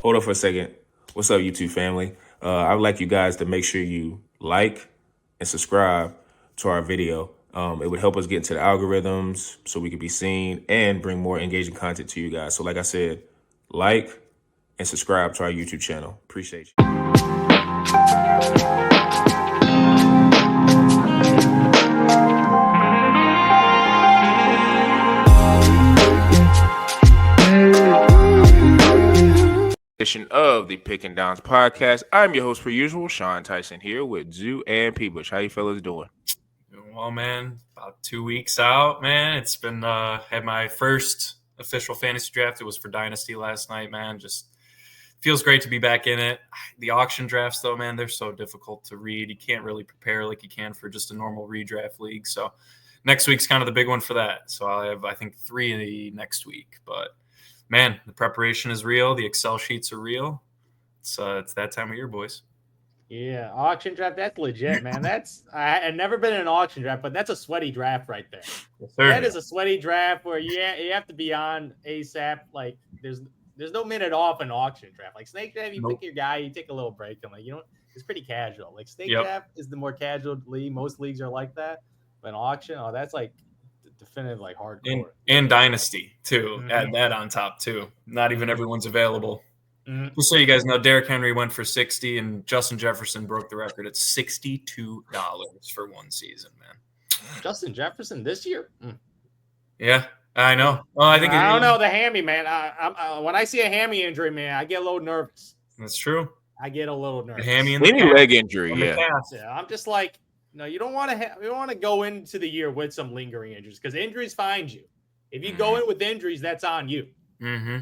Hold on for a second. What's up, YouTube family? I would like you guys to make sure you like and subscribe to our video. It would help us get into the algorithms so we can be seen and bring more engaging content to you guys. So like I said, like and subscribe to our YouTube channel. Appreciate you. Edition of the Pick and Downs podcast. I'm your host, per usual, Sean Tyson, here with Zoo and P. Bush. How you fellas doing? Doing well, man. About 2 weeks out, man. It's been had my first official fantasy draft. It was for Dynasty last night, man. Just feels great to be back in it. The auction drafts, though, man, they're so difficult to read. You can't really prepare like you can for just a normal redraft league. So next week's kind of the big one for that. So I'll have, I think, 3 next week, but man, the preparation is real. The Excel sheets are real. It's that time of year, boys. Yeah, auction draft, that's legit, man. I've never been in an auction draft, but that's a sweaty draft right there. Yes, that is a sweaty draft where you have to be on ASAP. Like there's no minute off an auction draft. Like snake draft, you pick your guy, you take a little break, and it's pretty casual. Like snake draft is the more casual league. Most leagues are like that. But an auction, that's like definitive, like hardcore. And Dynasty too. Mm-hmm. Add that on top too. Not even everyone's available. Mm-hmm. Just so you guys know, Derrick Henry went for 60 and Justin Jefferson broke the record at $62 for one season, man. Justin Jefferson this year? Yeah, I know. Well, I don't know the hammy, man. I when I see a hammy injury, man, I get a little nervous. That's true. I get a little nervous. The hammy and any leg injury, yeah. I'm just like, no, you don't want to go into the year with some lingering injuries because injuries find you. If you go in with injuries, that's on you. Mm-hmm.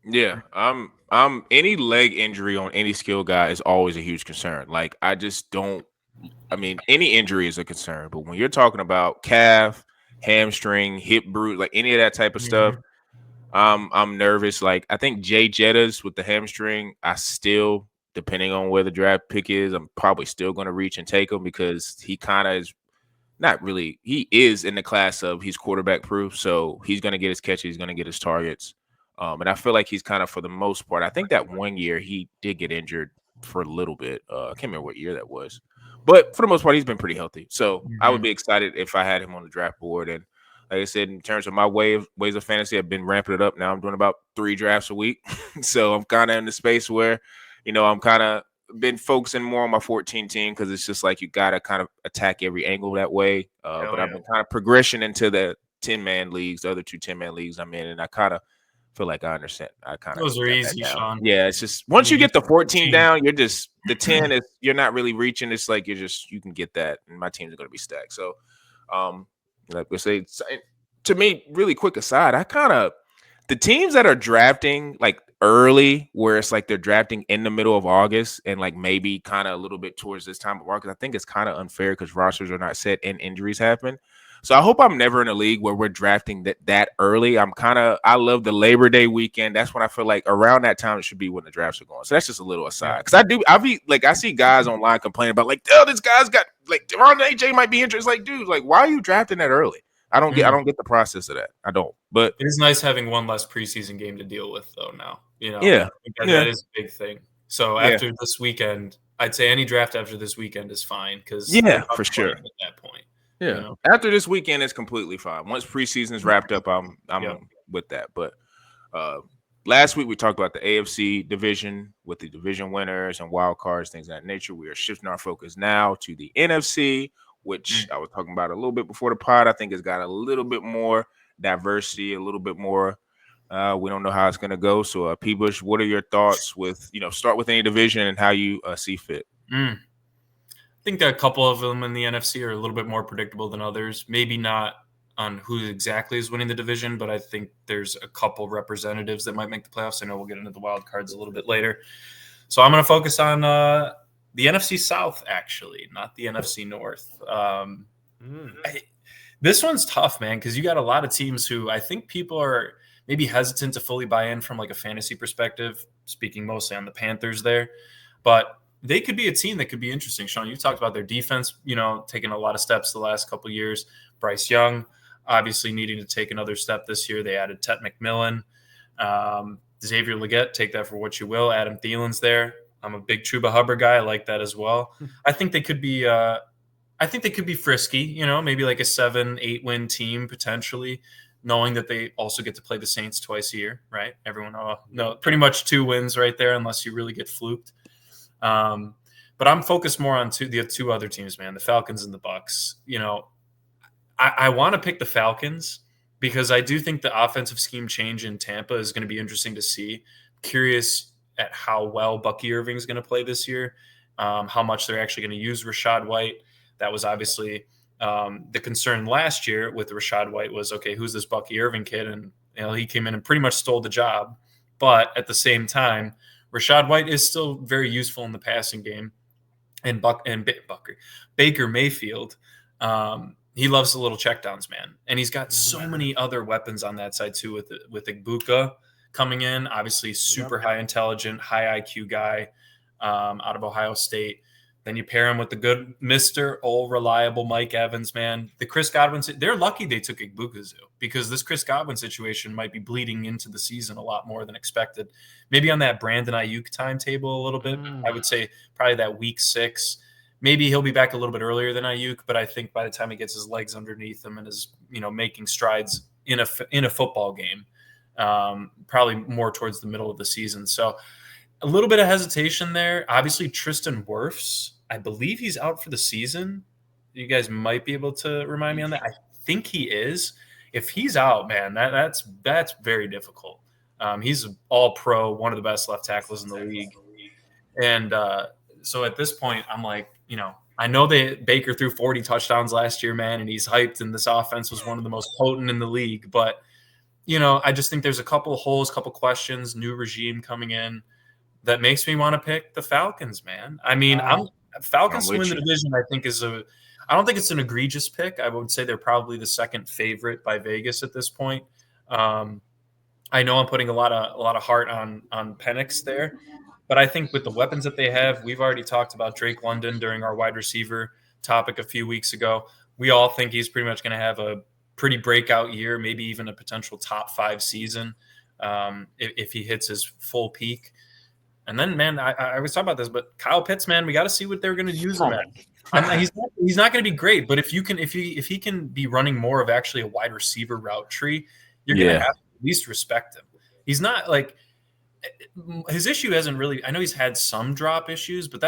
Yeah, any leg injury on any skill guy is always a huge concern. Like I just don't. I mean, any injury is a concern, but when you're talking about calf, hamstring, hip bruise, like any of that type of stuff, I'm nervous. Like I think Jay Jettas with the hamstring, I still. Depending on where the draft pick is, I'm probably still going to reach and take him because he kind of is not really. He is in the class of he's quarterback proof, so he's going to get his catches, he's going to get his targets, and I feel like he's kind of for the most part. I think that 1 year he did get injured for a little bit. I can't remember what year that was, but for the most part, he's been pretty healthy. So I would be excited if I had him on the draft board. And like I said, in terms of my ways of fantasy, I've been ramping it up. Now I'm doing about 3 drafts a week, so I'm kind of in the space where. I'm kind of been focusing more on my 14 team because it's just like you got to kind of attack every angle that way. But I've been kind of progression into the 10-man leagues, the other 2 10-man leagues I'm in, and I kind of feel like I understand. Those are easy, Sean. Yeah, it's just once you get the 14 down, you're just the 10 is you're not really reaching. It's like you can get that, and my teams are going to be stacked. So, like we say, to me, really quick aside, the teams that are drafting like early, where it's like they're drafting in the middle of August and like maybe kind of a little bit towards this time of August, I think it's kind of unfair because rosters are not set and injuries happen. So I hope I'm never in a league where we're drafting that early. I love the Labor Day weekend. That's when I feel like around that time it should be when the drafts are going. So that's just a little aside because I see guys online complaining about like, oh, this guy's got like Deron AJ might be interested. Like, dude, like why are you drafting that early? I don't get the process of that. I don't. But it is nice having one less preseason game to deal with, though. Now, that is a big thing. So after this weekend, I'd say any draft after this weekend is fine because for sure at that point. After this weekend is completely fine. Once preseason is wrapped up, I'm with that. But last week we talked about the AFC division with the division winners and wild cards, things of that nature. We are shifting our focus now to the NFC. Which I was talking about a little bit before the pod. I think it's got a little bit more diversity, a little bit more. We don't know how it's going to go. So, P. Bush, what are your thoughts with, start with any division and how you see fit? I think that a couple of them in the NFC are a little bit more predictable than others. Maybe not on who exactly is winning the division, but I think there's a couple representatives that might make the playoffs. I know we'll get into the wild cards a little bit later. So I'm going to focus on the NFC South, actually, not the NFC North. This one's tough, man, because you got a lot of teams who I think people are maybe hesitant to fully buy in from like a fantasy perspective, speaking mostly on the Panthers there. But they could be a team that could be interesting. Sean, you talked about their defense, taking a lot of steps the last couple of years. Bryce Young, obviously needing to take another step this year. They added Ted McMillan. Xavier Legette, take that for what you will. Adam Thielen's there. I'm a big Chuba Hubbard guy. I like that as well. I think they could be frisky, maybe like a 7-8 win team potentially, knowing that they also get to play the Saints twice a year, right? Everyone, no, pretty much 2 wins right there, unless you really get fluked. But I'm focused more on the 2 other teams, man, the Falcons and the Bucs. I want to pick the Falcons because I do think the offensive scheme change in Tampa is going to be interesting to see. Curious at how well Bucky Irving is going to play this year, how much they're actually going to use Rachaad White. That was obviously the concern last year with Rachaad White was, okay, who's this Bucky Irving kid? And he came in and pretty much stole the job. But at the same time, Rachaad White is still very useful in the passing game. And Baker Mayfield, he loves the little checkdowns, man. And he's got so many other weapons on that side too, with Igbuka coming in, obviously super high intelligent, high IQ guy out of Ohio State. Then you pair him with the good Mr. Old Reliable Mike Evans, man. The Chris Godwin, they're lucky they took Igbukazu because this Chris Godwin situation might be bleeding into the season a lot more than expected. Maybe on that Brandon Ayuk timetable a little bit. I would say probably that week 6. Maybe he'll be back a little bit earlier than Ayuk, but I think by the time he gets his legs underneath him and is making strides in a football game, probably more towards the middle of the season. So a little bit of hesitation there. Obviously, Tristan Wirfs, I believe he's out for the season. You guys might be able to remind me on that. I think he is. If he's out, man, that's very difficult. He's all pro, one of the best left tackles in the league. And so at this point, I'm like, I know that Baker threw 40 touchdowns last year, man, and he's hyped, and this offense was one of the most potent in the league. But, I just think there's a couple of holes, couple questions, new regime coming in that makes me want to pick the Falcons, man. I mean, Falcons to win the division, I think I don't think it's an egregious pick. I would say they're probably the second favorite by Vegas at this point. I know I'm putting a lot of heart on Penix there, but I think with the weapons that they have, we've already talked about Drake London during our wide receiver topic a few weeks ago. We all think he's pretty much going to have a pretty breakout year, maybe even a potential top 5 season if he hits his full peak. And then, man, I was talking about this, but Kyle Pitts, man, we got to see what they're going to use him at. He's not going to be great, but if he can be running more of actually a wide receiver route tree, you're going to have to at least respect him. He's not like his issue hasn't really. I know he's had some drop issues, but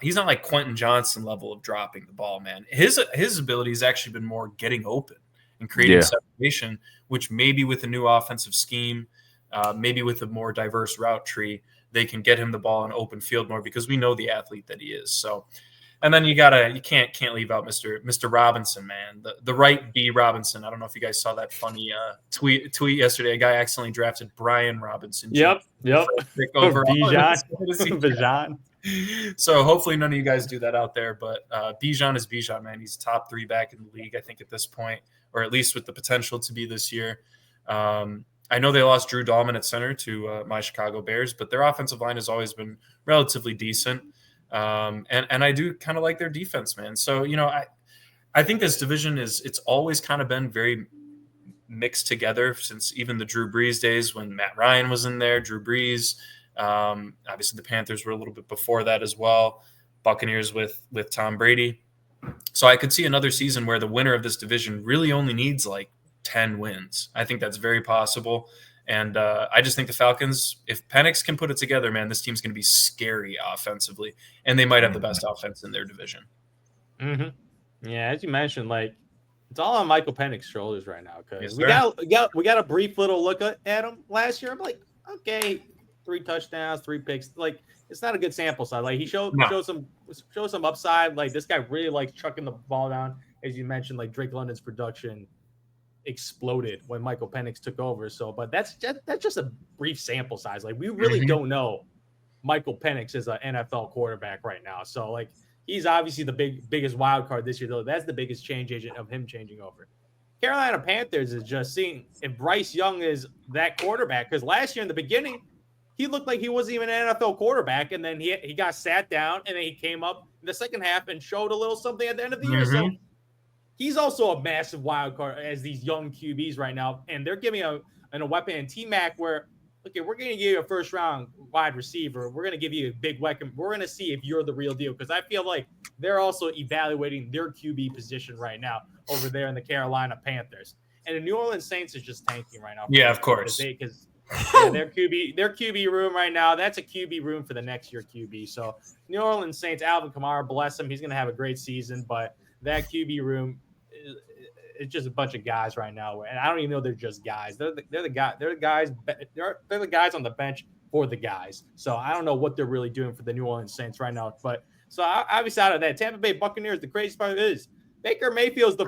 he's not like Quentin Johnson level of dropping the ball, man. His ability has actually been more getting open and creating separation, which maybe with a new offensive scheme, maybe with a more diverse route tree, they can get him the ball in open field more because we know the athlete that he is. So, and then you can't leave out Mr. Robinson, man, the right B Robinson. I don't know if you guys saw that funny tweet yesterday. A guy accidentally drafted Brian Robinson. Yep. Over Bijan. So hopefully none of you guys do that out there. But Bijan is Bijan, man. He's top 3 back in the league, I think, at this point, or at least with the potential to be this year. I know they lost Drew Dahlman at center to my Chicago Bears, but their offensive line has always been relatively decent. And I do kind of like their defense, man. So, I think this division it's always kind of been very mixed together since even the Drew Brees days when Matt Ryan was in there, Drew Brees. Obviously the Panthers were a little bit before that as well. Buccaneers with Tom Brady. So I could see another season where the winner of this division really only needs like 10 wins. I think that's very possible. And I just think the Falcons, if Penix can put it together, man, this team's going to be scary offensively. And they might have the best offense in their division. Mm-hmm. Yeah, as you mentioned, like, it's all on Michael Penix's shoulders right now because we got a brief little look at him last year. I'm like, okay, 3 touchdowns, 3 picks. Like, it's not a good sample size. Like, he showed some upside. Like, this guy really likes chucking the ball down. As you mentioned, like, Drake London's production exploded when Michael Penix took over. So, but that's just a brief sample size. Like, we really don't know Michael Penix is an NFL quarterback right now. So, like, he's obviously the biggest wild card this year, though. That's the biggest change agent of him changing over. Carolina Panthers is just seeing if Bryce Young is that quarterback, because last year in the beginning, he looked like he wasn't even an NFL quarterback, and then he got sat down, and then he came up in the second half and showed a little something at the end of the year. So he's also a massive wild card as these young QBs right now, and they're giving a weapon in T-Mac where okay, we're going to give you a first round wide receiver. We're going to give you a big weapon. We're going to see if you're the real deal. Because I feel like they're also evaluating their QB position right now over there in the Carolina Panthers. And the New Orleans Saints is just tanking right now. Yeah, of course. Because their QB room right now, that's a QB room for the next year QB. So New Orleans Saints, Alvin Kamara, bless him. He's going to have a great season. But that QB room, it's just a bunch of guys right now, and I don't even know they're just guys. They're the guys on the bench for the guys. So I don't know what they're really doing for the New Orleans Saints right now. But so obviously out of that, Tampa Bay Buccaneers, the crazy part is Baker Mayfield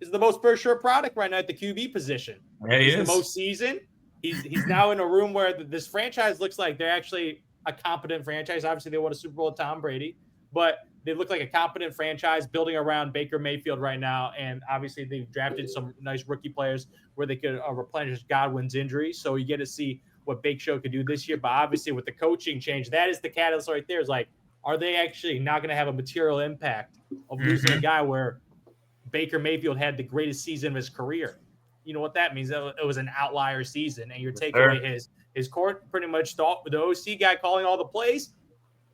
is the most for sure product right now at the QB position. Yeah, he's the most seasoned. He's now in a room where this franchise looks like they're actually a competent franchise. Obviously, they won a Super Bowl with Tom Brady, but they look like a competent franchise building around Baker Mayfield right now. And obviously, they've drafted some nice rookie players where they could replenish Godwin's injury. So you get to see what Bake Show could do this year. But obviously, with the coaching change, that is the catalyst right there. Is like, are they actually not going to have a material impact of losing a guy where Baker Mayfield had the greatest season of his career? You know what that means? It was an outlier season, and you're taking away his court, pretty much the OC guy calling all the plays.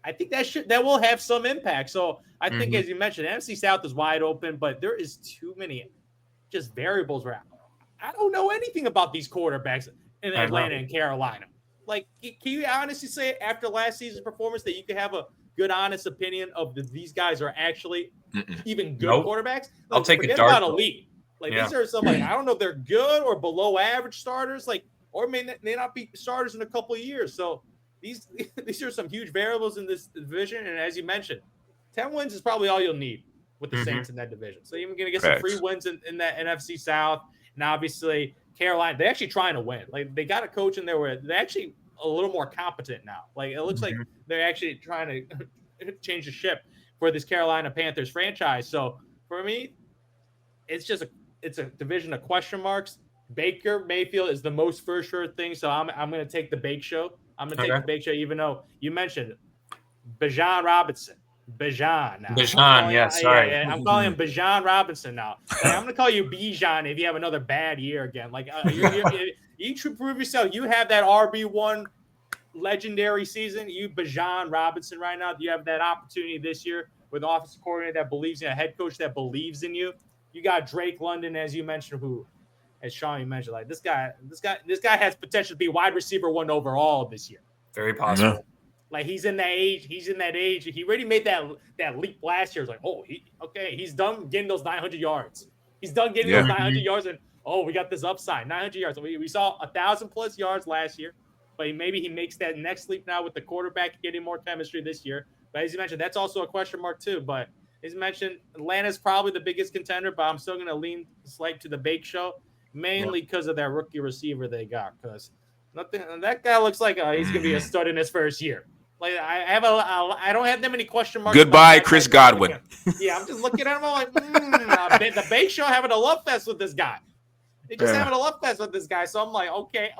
I think that will have some impact. So I think, as you mentioned, NFC South is wide open, but there is too many just variables where I don't know anything about these quarterbacks in Atlanta and Carolina. Like, can you honestly say after last season's performance that you could have a good, honest opinion of these guys are actually even good quarterbacks? Like, I'll take forget a dart about elite. Like, these are some, like, I don't know if they're good or below average starters, like, or may not be starters in a couple of years. So these are some huge variables in this division. And as you mentioned, 10 wins is probably all you'll need with the Saints in that division. So you're going to get some free wins in that NFC South. And obviously, Carolina, they're actually trying to win. Like, they got a coach in there where they're actually a little more competent now. Like, it looks like they're actually trying to change the ship for this Carolina Panthers franchise. So for me, it's a division of question marks. Baker Mayfield is the most for sure thing. So I'm going to take the Bake Show. I'm going to take the Bake Show, even though you mentioned Bijan Robinson. Bijan now. Bijan, sorry. Yeah, I'm calling him Bijan Robinson now. Like, I'm going to call you Bijan if you have another bad year again. Like, you should prove yourself. You have that RB1 legendary season. You Bijan Robinson right now. You have that opportunity this year with an offensive coordinator that believes in a head coach that believes in you. You got Drake London, as you mentioned, who, as Sean you mentioned, like this guy has potential to be wide receiver 1 overall this year. Very possible. Yeah. Like, he's in that age. He already made that leap last year. It's like, he's done getting those 900 yards. He's done getting those 900 yards, and we got this upside, 900 yards. We saw 1,000+ yards last year, but maybe he makes that next leap now with the quarterback getting more chemistry this year. But as you mentioned, that's also a question mark too. But as you mentioned, Atlanta's probably the biggest contender, but I'm still going to lean slight to the Bake Show, mainly because of that rookie receiver they got. Because that guy looks like he's going to be a stud in his first year. Like, I don't have that many question marks. Goodbye, Chris Godwin. Yeah, I'm just looking at him. I'm like, the Bake Show having a love fest with this guy. They just having a love fest with this guy. So I'm like, okay,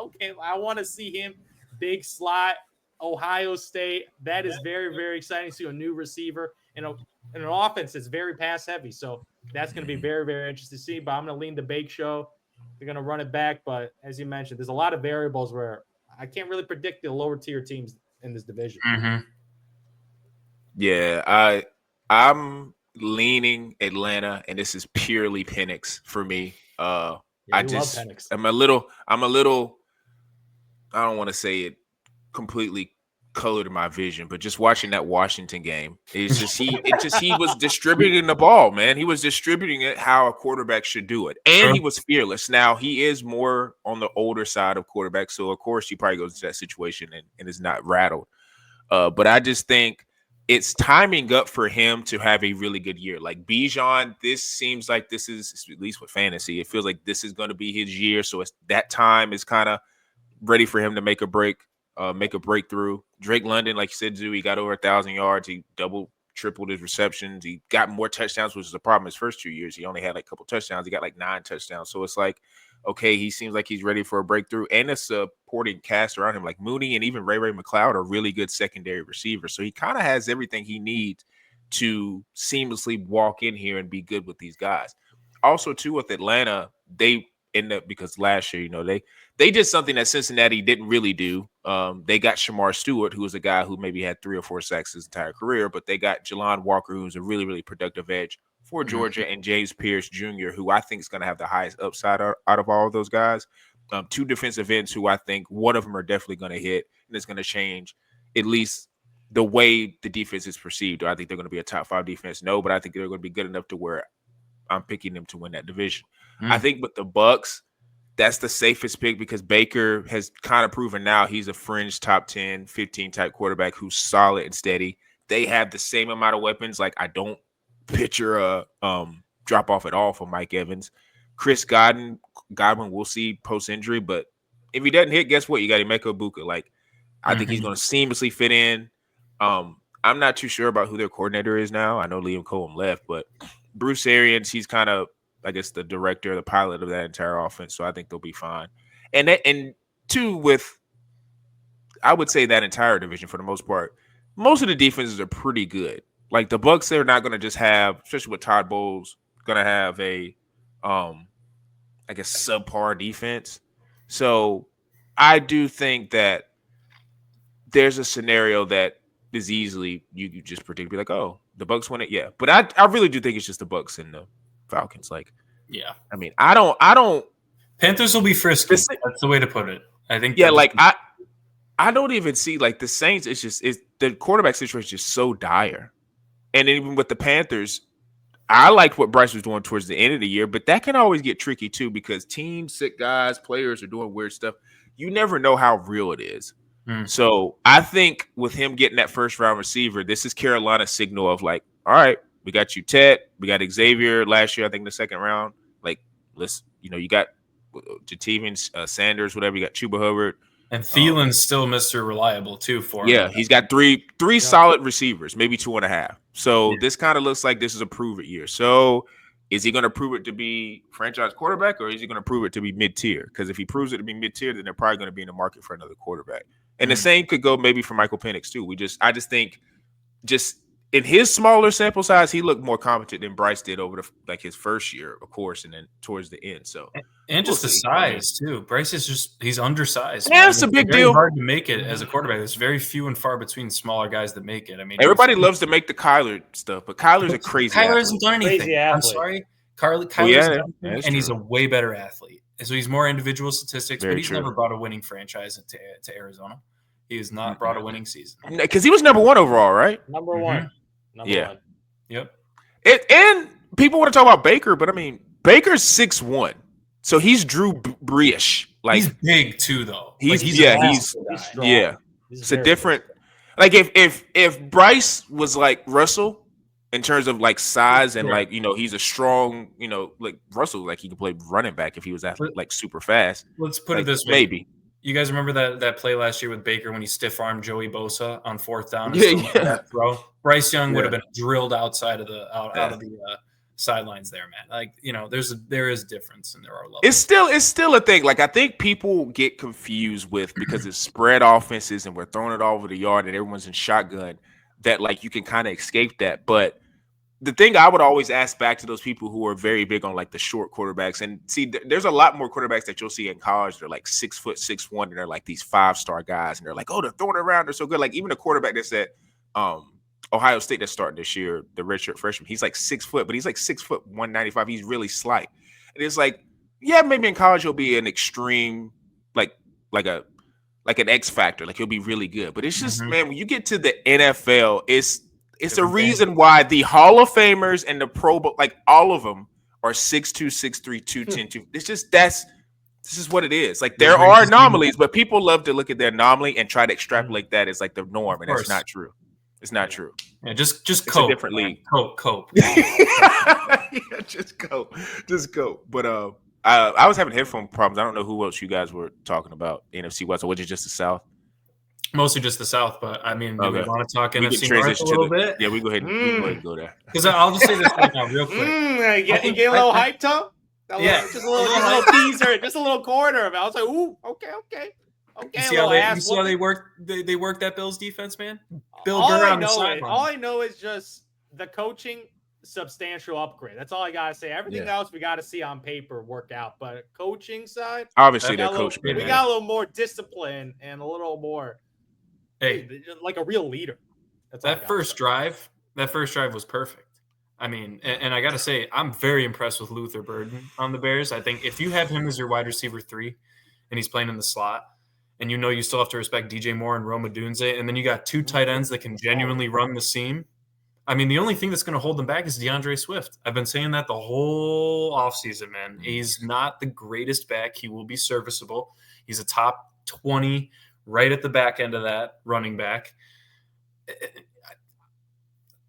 I want to see him. Big slot, Ohio State. That is very, very exciting to see a new receiver in an offense that's very pass heavy. So that's going to be very, very interesting to see. But I'm going to lean the Bake Show. They're going to run it back. But as you mentioned, there's a lot of variables where I can't really predict the lower tier teams in this division. Yeah, I'm leaning Atlanta, and this is purely Penix for me. I'm a little, I don't want to say it completely colored my vision, but just watching that Washington game, he was distributing the ball, man. He was distributing it how a quarterback should do it. And he was fearless. Now, he is more on the older side of quarterback, so of course he probably goes into that situation and is not rattled. But I just think it's timing up for him to have a really good year. Like Bijan, this seems like this is, at least with fantasy, it feels like this is going to be his year. So it's that time is kind of ready for him to make a breakthrough. Drake London, like you said, he got over 1,000 yards. He tripled his receptions. He got more touchdowns, which is a problem his first 2 years. He only had like a couple touchdowns. He got like 9 touchdowns. So it's like, okay, he seems like he's ready for a breakthrough. And a supporting cast around him, like Mooney and even Ray McLeod are really good secondary receivers. So he kind of has everything he needs to seamlessly walk in here and be good with these guys. Also, too, with Atlanta, end up because last year, they did something that Cincinnati didn't really do. They got Shamar Stewart, who was a guy who maybe had 3 or 4 sacks his entire career, but they got Jelon Walker, who's a really, really productive edge for Georgia, and James Pierce Jr., who I think is going to have the highest upside out of all of those guys. 2 defensive ends who I think one of them are definitely going to hit, and it's going to change at least the way the defense is perceived. Do I think they're going to be a top 5 defense? No, but I think they're going to be good enough to where I'm picking them to win that division. I think with the Bucks, that's the safest pick because Baker has kind of proven now he's a fringe top 10, 15 type quarterback who's solid and steady. They have the same amount of weapons. Like, I don't picture a drop off at all for Mike Evans. Chris Godwin, we'll see post injury, but if he doesn't hit, guess what? You got Emeka Ibuka. Like, I think he's going to seamlessly fit in. I'm not too sure about who their coordinator is now. I know Liam Cohen left, but Bruce Arians, he's kind of, I guess, the director, the pilot of that entire offense. So I think they'll be fine. And 2, with, I would say, that entire division for the most part, most of the defenses are pretty good. Like the Bucks, they're not going to just have, especially with Todd Bowles, going to have a, I guess, subpar defense. So I do think that there's a scenario that is easily you just predict, be like, oh, the Bucks win it, yeah. But I really do think it's just the Bucks and the Falcons. Like, yeah. I mean, I don't. Panthers will be frisky. That's the way to put it. I think. Yeah, like I don't even see like the Saints. It's the quarterback situation is just so dire, and even with the Panthers, I liked what Bryce was doing towards the end of the year, but that can always get tricky too because teams, sick guys, players are doing weird stuff. You never know how real it is. So I think with him getting that first round receiver, this is Carolina's signal of like, all right, we got you, Ted. We got Xavier last year, I think, in the second round. Like, you got Jatavian Sanders, whatever. You got Chuba Hubbard. And Thielen's still Mr. Reliable, too, for him. Yeah, he's got three solid receivers, maybe 2.5. So this kind of looks like this is a prove-it year. So is he going to prove it to be franchise quarterback or is he going to prove it to be mid-tier? Because if he proves it to be mid-tier, then they're probably going to be in the market for another quarterback. And the same could go maybe for Michael Penix, too. I just think just in his smaller sample size, he looked more competent than Bryce did over his first year, of course, and then towards the end. So and just the size too. Bryce is he's undersized. Yeah, it's a big deal. Hard to make it as a quarterback. There's very few and far between smaller guys that make it. I mean, everybody loves to make the Kyler stuff, but Kyler's a crazy. Kyler hasn't done anything. I'm sorry, Kyler's done anything, and he's a way better athlete. And so he's more individual statistics, but he's never brought a winning franchise to Arizona. He has not brought a winning season because he was number 1 overall, right? Number one. Number one. Yep. And people want to talk about Baker, but I mean, Baker's 6'1", so he's Drew Brees. Like, he's big too, though. He's strong. Yeah. It's a different. Like if Bryce was like Russell in terms of like size and like he's a strong like Russell, like he could play running back if he was like super fast. Let's put it this way, maybe. You guys remember that play last year with Baker when he stiff-armed Joey Bosa on 4th down? That throw? Bryce Young would have been drilled outside of the out of the sidelines there, man. Like, there is difference and there are levels. It's still a thing. Like, I think people get confused with because it's spread offenses and we're throwing it all over the yard and everyone's in shotgun that like you can kind of escape that. But the thing I would always ask back to those people who are very big on like the short quarterbacks, and see, there's a lot more quarterbacks that you'll see in college. They're like 6 foot, 6'1", and they're like these 5-star guys, and they're like, oh, they're throwing it around, they're so good. Like even a quarterback that's at Ohio State that's starting this year, the redshirt freshman, he's like 6 foot, but he's like 6 foot 195. He's really slight, and it's like, yeah, maybe in college he'll be an extreme, like an X factor, like he'll be really good. But it's just, man, when you get to the NFL, it's a reason why the Hall of Famers and the Pro Bowl, like all of them, are 6'2", 6'3", 210, 2. It's just this is what it is. Like there are anomalies, but people love to look at the anomaly and try to extrapolate that as like the norm, and that's not true. It's not true. Yeah, just it's cope. A different league. Cope. Yeah, just cope. But I was having headphone problems. I don't know who else you guys were talking about. NFC West, or was it just the South? Mostly just the South, but I mean, do we want to talk NFC North a little bit? Yeah, we go ahead and go there. Because I'll just say this right now, real quick. You get a little hyped up? Yeah. Just a little teaser, just a little corner of it. I was like, ooh, okay. You see how they work that Bills defense, man? Bill Burr on the sideline. All I know is just the coaching substantial upgrade. That's all I gotta say. Everything else we got to see on paper work out, but coaching side, obviously their coach. We got a little more discipline and a little more, like a real leader. That first drive was perfect. I mean, and I got to say, I'm very impressed with Luther Burden on the Bears. I think if you have him as your wide receiver 3 and he's playing in the slot, and you still have to respect DJ Moore and Roma Dunze, and then you got 2 tight ends that can genuinely run the seam. I mean, the only thing that's going to hold them back is DeAndre Swift. I've been saying that the whole offseason, man. He's not the greatest back. He will be serviceable. He's a top 20 right at the back end of that running back.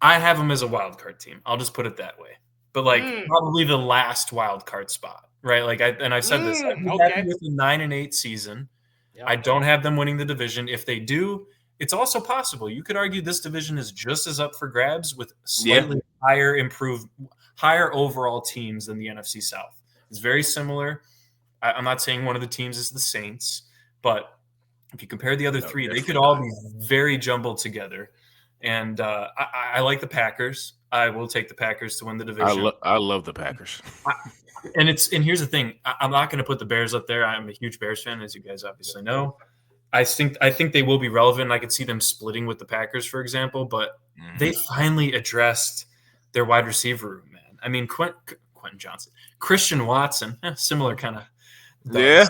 I have him as a wild card team. I'll just put it that way. But probably the last wild card spot, right? I've said this. I'm happy with the 9-8 season. Yep. I don't have them winning the division. If they do, it's also possible. You could argue this division is just as up for grabs with slightly higher overall teams than the NFC South. It's very similar. I'm not saying one of the teams is the Saints, but if you compare the other 3, they could all be very jumbled together. And I like the Packers. I will take the Packers to win the division. I love the Packers. And here's the thing. I'm not going to put the Bears up there. I'm a huge Bears fan, as you guys obviously know. I think they will be relevant. I could see them splitting with the Packers, for example, but they finally addressed their wide receiver room, man. I mean, Quentin Johnson, Christian Watson, similar kind of. Yeah.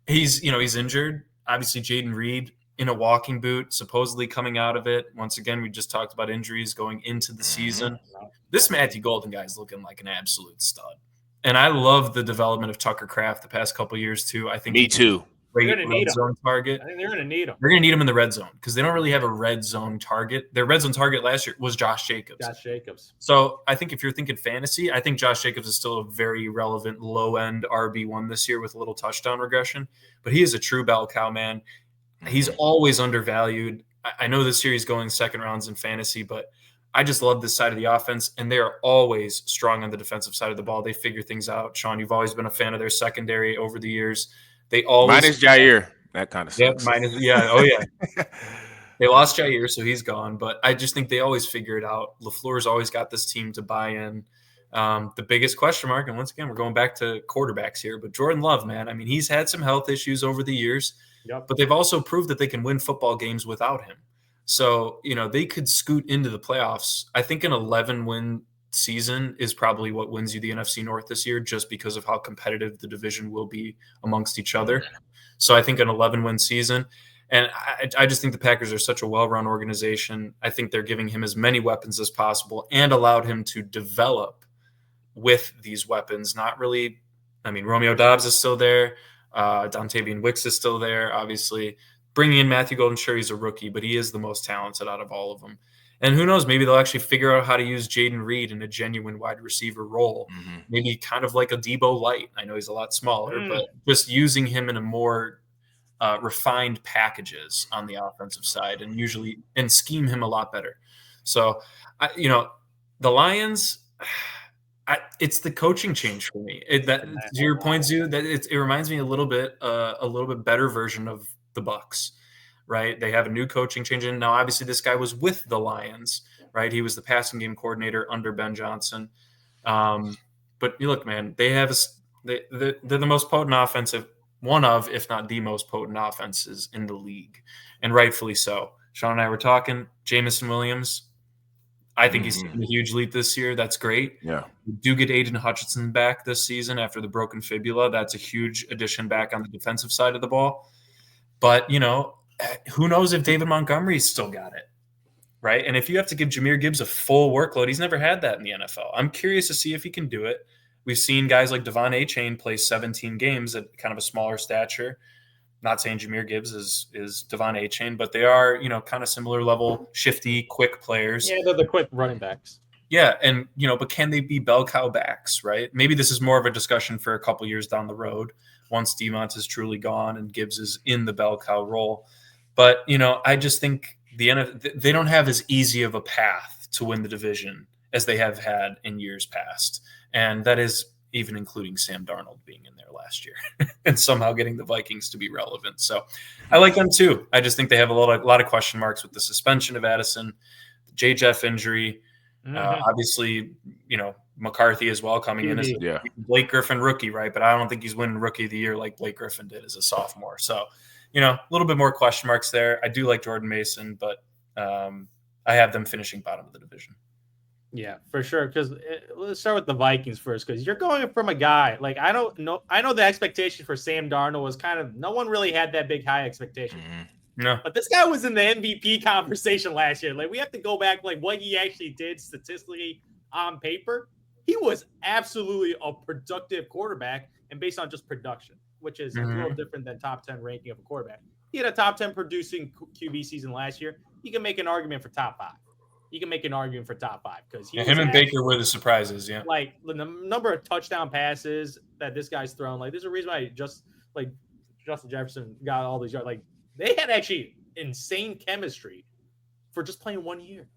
He's injured. Obviously, Jaden Reed in a walking boot, supposedly coming out of it. Once again, we just talked about injuries going into the season. This Matthew Golden guy is looking like an absolute stud. And I love the development of Tucker Kraft the past couple of years, too. I think me too. Great red zone target. I think they're going to need him. They're going to need him in the red zone because they don't really have a red zone target. Their red zone target last year was Josh Jacobs. So I think if you're thinking fantasy, I think Josh Jacobs is still a very relevant low-end RB1 this year with a little touchdown regression. But he is a true bell cow, man. He's always undervalued. I know this year he's going second rounds in fantasy, but I just love this side of the offense, and they are always strong on the defensive side of the ball. They figure things out. Sean, you've always been a fan of their secondary over the years. They always minus Jair, that kind of stuff. They lost Jair, so he's gone. But I just think they always figure it out. LaFleur's always got this team to buy in. The biggest question mark, and once again, we're going back to quarterbacks here, but Jordan Love, man. I mean, he's had some health issues over the years, but they've also proved that they can win football games without him. So, they could scoot into the playoffs. I think an 11-win season is probably what wins you the NFC North this year, just because of how competitive the division will be amongst each other. So I think an 11-win season. And I just think the Packers are such a well-run organization. I think they're giving him as many weapons as possible and allowed him to develop with these weapons. Not really, Romeo Doubs is still there. Dontavian Wicks is still there, obviously. Bringing in Matthew Golden, sure, he's a rookie, but he is the most talented out of all of them. And who knows, maybe they'll actually figure out how to use Jaden Reed in a genuine wide receiver role. Maybe kind of like a Debo Light. I know he's a lot smaller, but just using him in a more refined packages on the offensive side and scheme him a lot better. So, the Lions, it's the coaching change for me. To your point, Zoo, that it reminds me a little bit better version of the Bucs. Right. They have a new coaching change. And now, obviously, this guy was with the Lions, right? He was the passing game coordinator under Ben Johnson. But look, man, they're the most potent offensive, one of, if not the most potent offenses in the league. And rightfully so. Sean and I were talking, Jamison Williams. I think he's taking a huge leap this year. That's great. Yeah. We do get Aiden Hutchinson back this season after the broken fibula. That's a huge addition back on the defensive side of the ball. But, who knows if David Montgomery's still got it, right? And if you have to give Jahmyr Gibbs a full workload, he's never had that in the NFL. I'm curious to see if he can do it. We've seen guys like Devon Achane play 17 games at kind of a smaller stature. Not saying Jahmyr Gibbs is Devon Achane, but they are, kind of similar level, shifty, quick players. Yeah, they're the quick running backs. Yeah, and, but can they be bell cow backs, right? Maybe this is more of a discussion for a couple years down the road once DeMont is truly gone and Gibbs is in the bell cow role. But, I just think they don't have as easy of a path to win the division as they have had in years past. And that is even including Sam Darnold being in there last year and somehow getting the Vikings to be relevant. So I like them too. I just think they have a lot of question marks with the suspension of Addison, the J. Jeff injury. Obviously, McCarthy as well coming in as a Blake Griffin rookie, right? But I don't think he's winning Rookie of the Year like Blake Griffin did as a sophomore. So, a little bit more question marks there. I do like Jordan Mason, but I have them finishing bottom of the division. Yeah, for sure. Because let's start with the Vikings first, because you're going from a guy like I know the expectation for Sam Darnold was kind of no one really had that big high expectation. No, but this guy was in the MVP conversation last year. Like we have to go back, like what he actually did statistically on paper. He was absolutely a productive quarterback, and based on just production, which is a little different than top 10 ranking of a quarterback. He had a top 10 producing QB season last year. You can make an argument for top 5. You can make an argument for top 5 because him and Baker were the surprises. Yeah, like the number of touchdown passes that this guy's thrown. Like there's a reason why Justin Jefferson got all these yards. Like they had actually insane chemistry for just playing 1 year.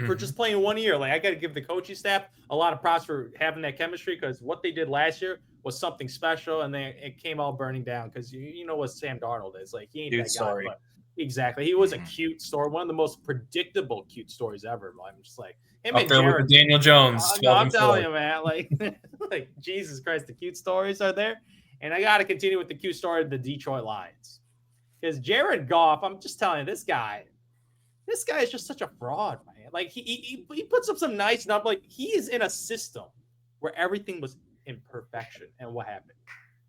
For just playing 1 year, like I got to give the coaching staff a lot of props for having that chemistry because what they did last year was something special, and then it came all burning down because you know what Sam Darnold is like. He ain't that guy, but exactly, he was a cute story, one of the most predictable cute stories ever. I'm just like him up and there Jared, with Daniel Jones. I'm telling you, man, like like Jesus Christ, the cute stories are there, and I got to continue with the cute story of the Detroit Lions because Jared Goff. I'm just telling you, this guy is just such a fraud, man. Like he puts up some nice numbers. Like he is in a system where everything was in perfection. And what happened?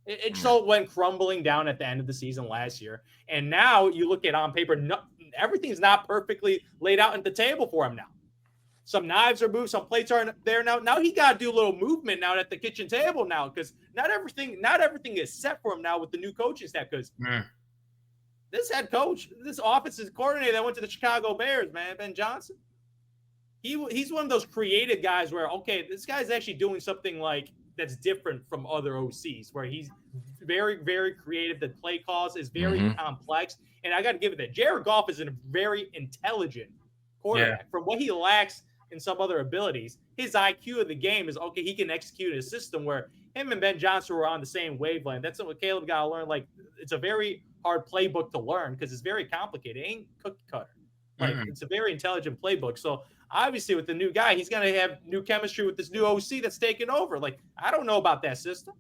It so went crumbling down at the end of the season last year. And now you look at on paper, everything's not perfectly laid out at the table for him now. Some knives are moved, some plates aren't there now. Now he got to do a little movement now at the kitchen table now because not everything is set for him now with the new coaching staff because this head coach, this offensive coordinator that went to the Chicago Bears, man, Ben Johnson, he's one of those creative guys where, okay, this guy's actually doing something like that's different from other OCs, where he's very, very creative. The play calls is very complex. And I got to give it that. Jared Goff is a very intelligent quarterback. From what he lacks in some other abilities, his IQ of the game is, okay, he can execute a system where him and Ben Johnson were on the same wavelength. That's what Caleb got to learn. Like, it's a very hard playbook to learn because it's very complicated. It ain't cookie cutter. Like it's a very intelligent playbook. So obviously with the new guy, he's going to have new chemistry with this new OC that's taking over. Like, I don't know about that system.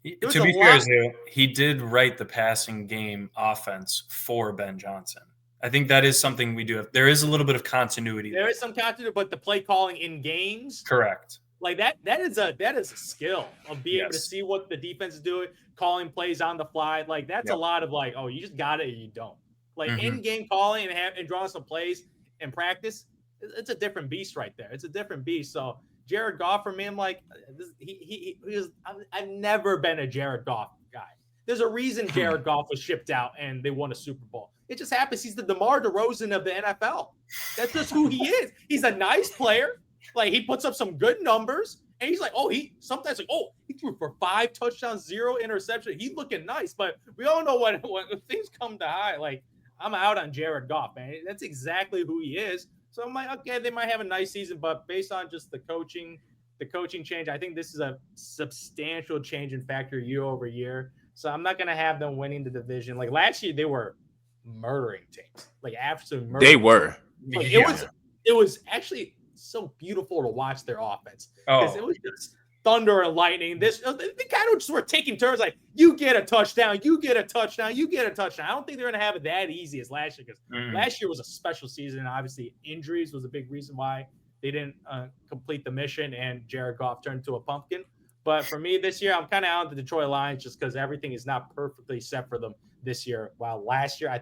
To be fair, he did write the passing game offense for Ben Johnson. I think that is something we do have. There is a little bit of continuity. There is some continuity, but the play calling in games. Correct. Like that is a skill of being able to see what the defense is doing, calling plays on the fly. Like that's a lot of like, oh, you just got it or you don't. Like in-game calling and drawing some plays in practice, it's a different beast right there. It's a different beast. So Jared Goff for me, I'm like, I've never been a Jared Goff guy. There's a reason Jared Goff was shipped out and they won a Super Bowl. It just happens he's the DeMar DeRozan of the NFL. That's just who he is. He's a nice player. Like, he puts up some good numbers, and he's like, he threw for 5 touchdowns, 0 interception. He's looking nice, but we all know when things come to high, like, I'm out on Jared Goff, man. That's exactly who he is. So I'm like, okay, they might have a nice season, but based on just the coaching change, I think this is a substantial change in factor year over year. So I'm not going to have them winning the division. Like, last year, they were murdering teams. Like, absolutely murdering. They were. Like, it was actually so beautiful to watch their offense because it was just thunder and lightning. They kind of just were taking turns, like, you get a touchdown, you get a touchdown, you get a touchdown. I don't think they're going to have it that easy as last year because last year was a special season, and obviously injuries was a big reason why they didn't complete the mission, and Jared Goff turned into a pumpkin. But for me this year, I'm kind of out of the Detroit Lions just because everything is not perfectly set for them this year. While last year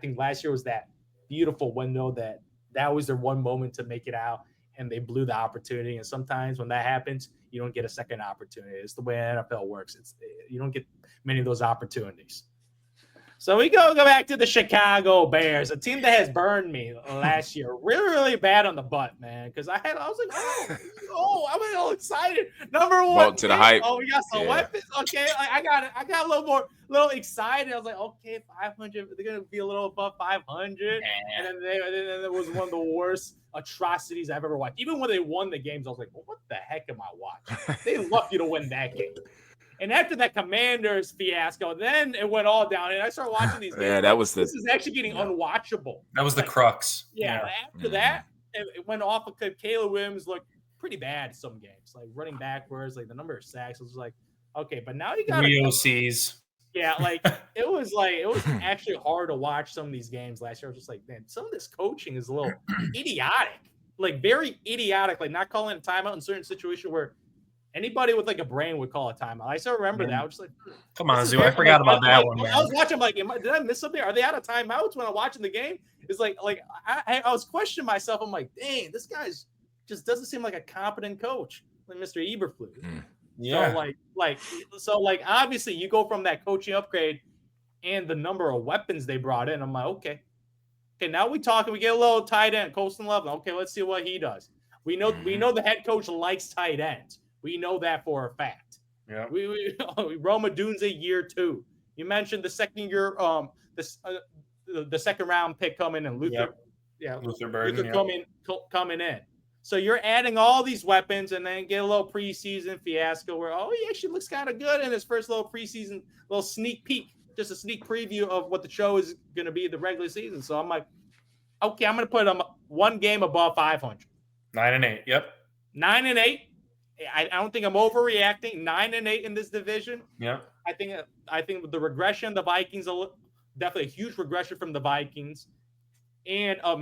was that beautiful window that was their one moment to make it out, and they blew the opportunity. And sometimes when that happens, you don't get a second opportunity. It's the way NFL works. You don't get many of those opportunities. So we go back to the Chicago Bears, a team that has burned me last year, really, really bad on the butt, man. Because I was like, I was all excited. Number one, well, to the hype. Oh, we got some weapons. Okay, I got a little excited. I was like, okay, 500. They're gonna be a little above 500, and then there was one of the worst atrocities I've ever watched. Even when they won the games, I was like, well, what the heck am I watching? They lucky to win that game. And after that Commanders fiasco, then it went all down. And I started watching these games. Yeah, this is actually getting unwatchable. That was the crux. Yeah. After that, it went off because Caleb Williams looked pretty bad some games, like running backwards, like the number of sacks was like, okay, but now you got OCs. Yeah, it was actually hard to watch some of these games last year. I was just like, man, some of this coaching is a little idiotic, like very idiotic, like not calling a timeout in certain situations where anybody with like a brain would call a timeout. I still remember that. I was just like, come on, Zoo. I forgot about that one. I was watching, like, did I miss something? Are they out of timeouts when I'm watching the game? It's like I was questioning myself. I'm like, dang, this guy's just doesn't seem like a competent coach, like Mr. Eberflus. Yeah. So obviously you go from that coaching upgrade and the number of weapons they brought in. I'm like, okay, now we talking. We get a little tight end, Colston Love. Okay, let's see what he does. We know the head coach likes tight ends. We know that for a fact. Yeah. Roma Dunze year 2. You mentioned the second year, the second round pick coming in, Luther. Yep. Luther Burden coming in. So you're adding all these weapons and then get a little preseason fiasco where, he actually looks kind of good in his first little preseason, little sneak peek, just a sneak preview of what the show is going to be the regular season. So I'm like, okay, I'm going to put him one game above 500. 9-8. Yep. 9-8. I don't think I'm overreacting. 9-8 in this division. Yeah. I think with the regression, the Vikings, definitely a huge regression from the Vikings. And a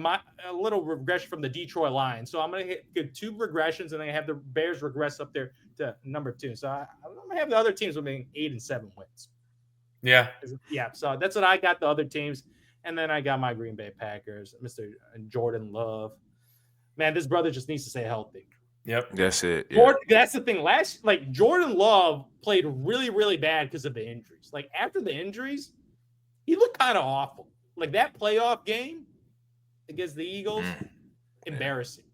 little regression from the Detroit Lions. So I'm going to get 2 regressions, and then I have the Bears regress up there to number 2. So I'm going to have the other teams with 8 and 7 wins. Yeah. Yeah. So that's what I got, the other teams. And then I got my Green Bay Packers, Mr. Jordan Love. Man, this brother just needs to stay healthy. Yep. That's it. Yeah. That's the thing. Jordan Love played really, really bad because of the injuries. Like, after the injuries, he looked kind of awful. Like, that playoff game against the Eagles, embarrassing.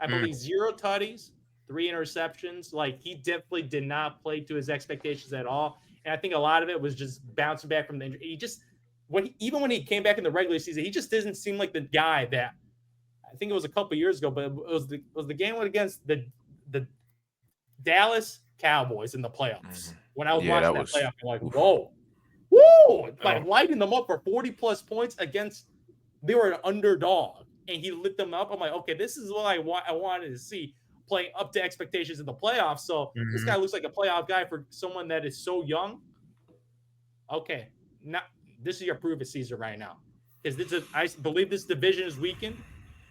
I believe 0 tutties, 3 interceptions. Like, he definitely did not play to his expectations at all. And I think a lot of it was just bouncing back from the injury. He just, even when he came back in the regular season, he just doesn't seem like the guy that, I think it was a couple years ago, but it was the game against the Dallas Cowboys in the playoffs. When I was watching that playoff, I'm like, whoa, like lighting them up for 40+ points against. They were an underdog, and he lit them up. I'm like, okay, this is what I wanted to see, playing up to expectations in the playoffs. So this guy looks like a playoff guy for someone that is so young. Okay, now this is your prove it season right now, because I believe this division is weakened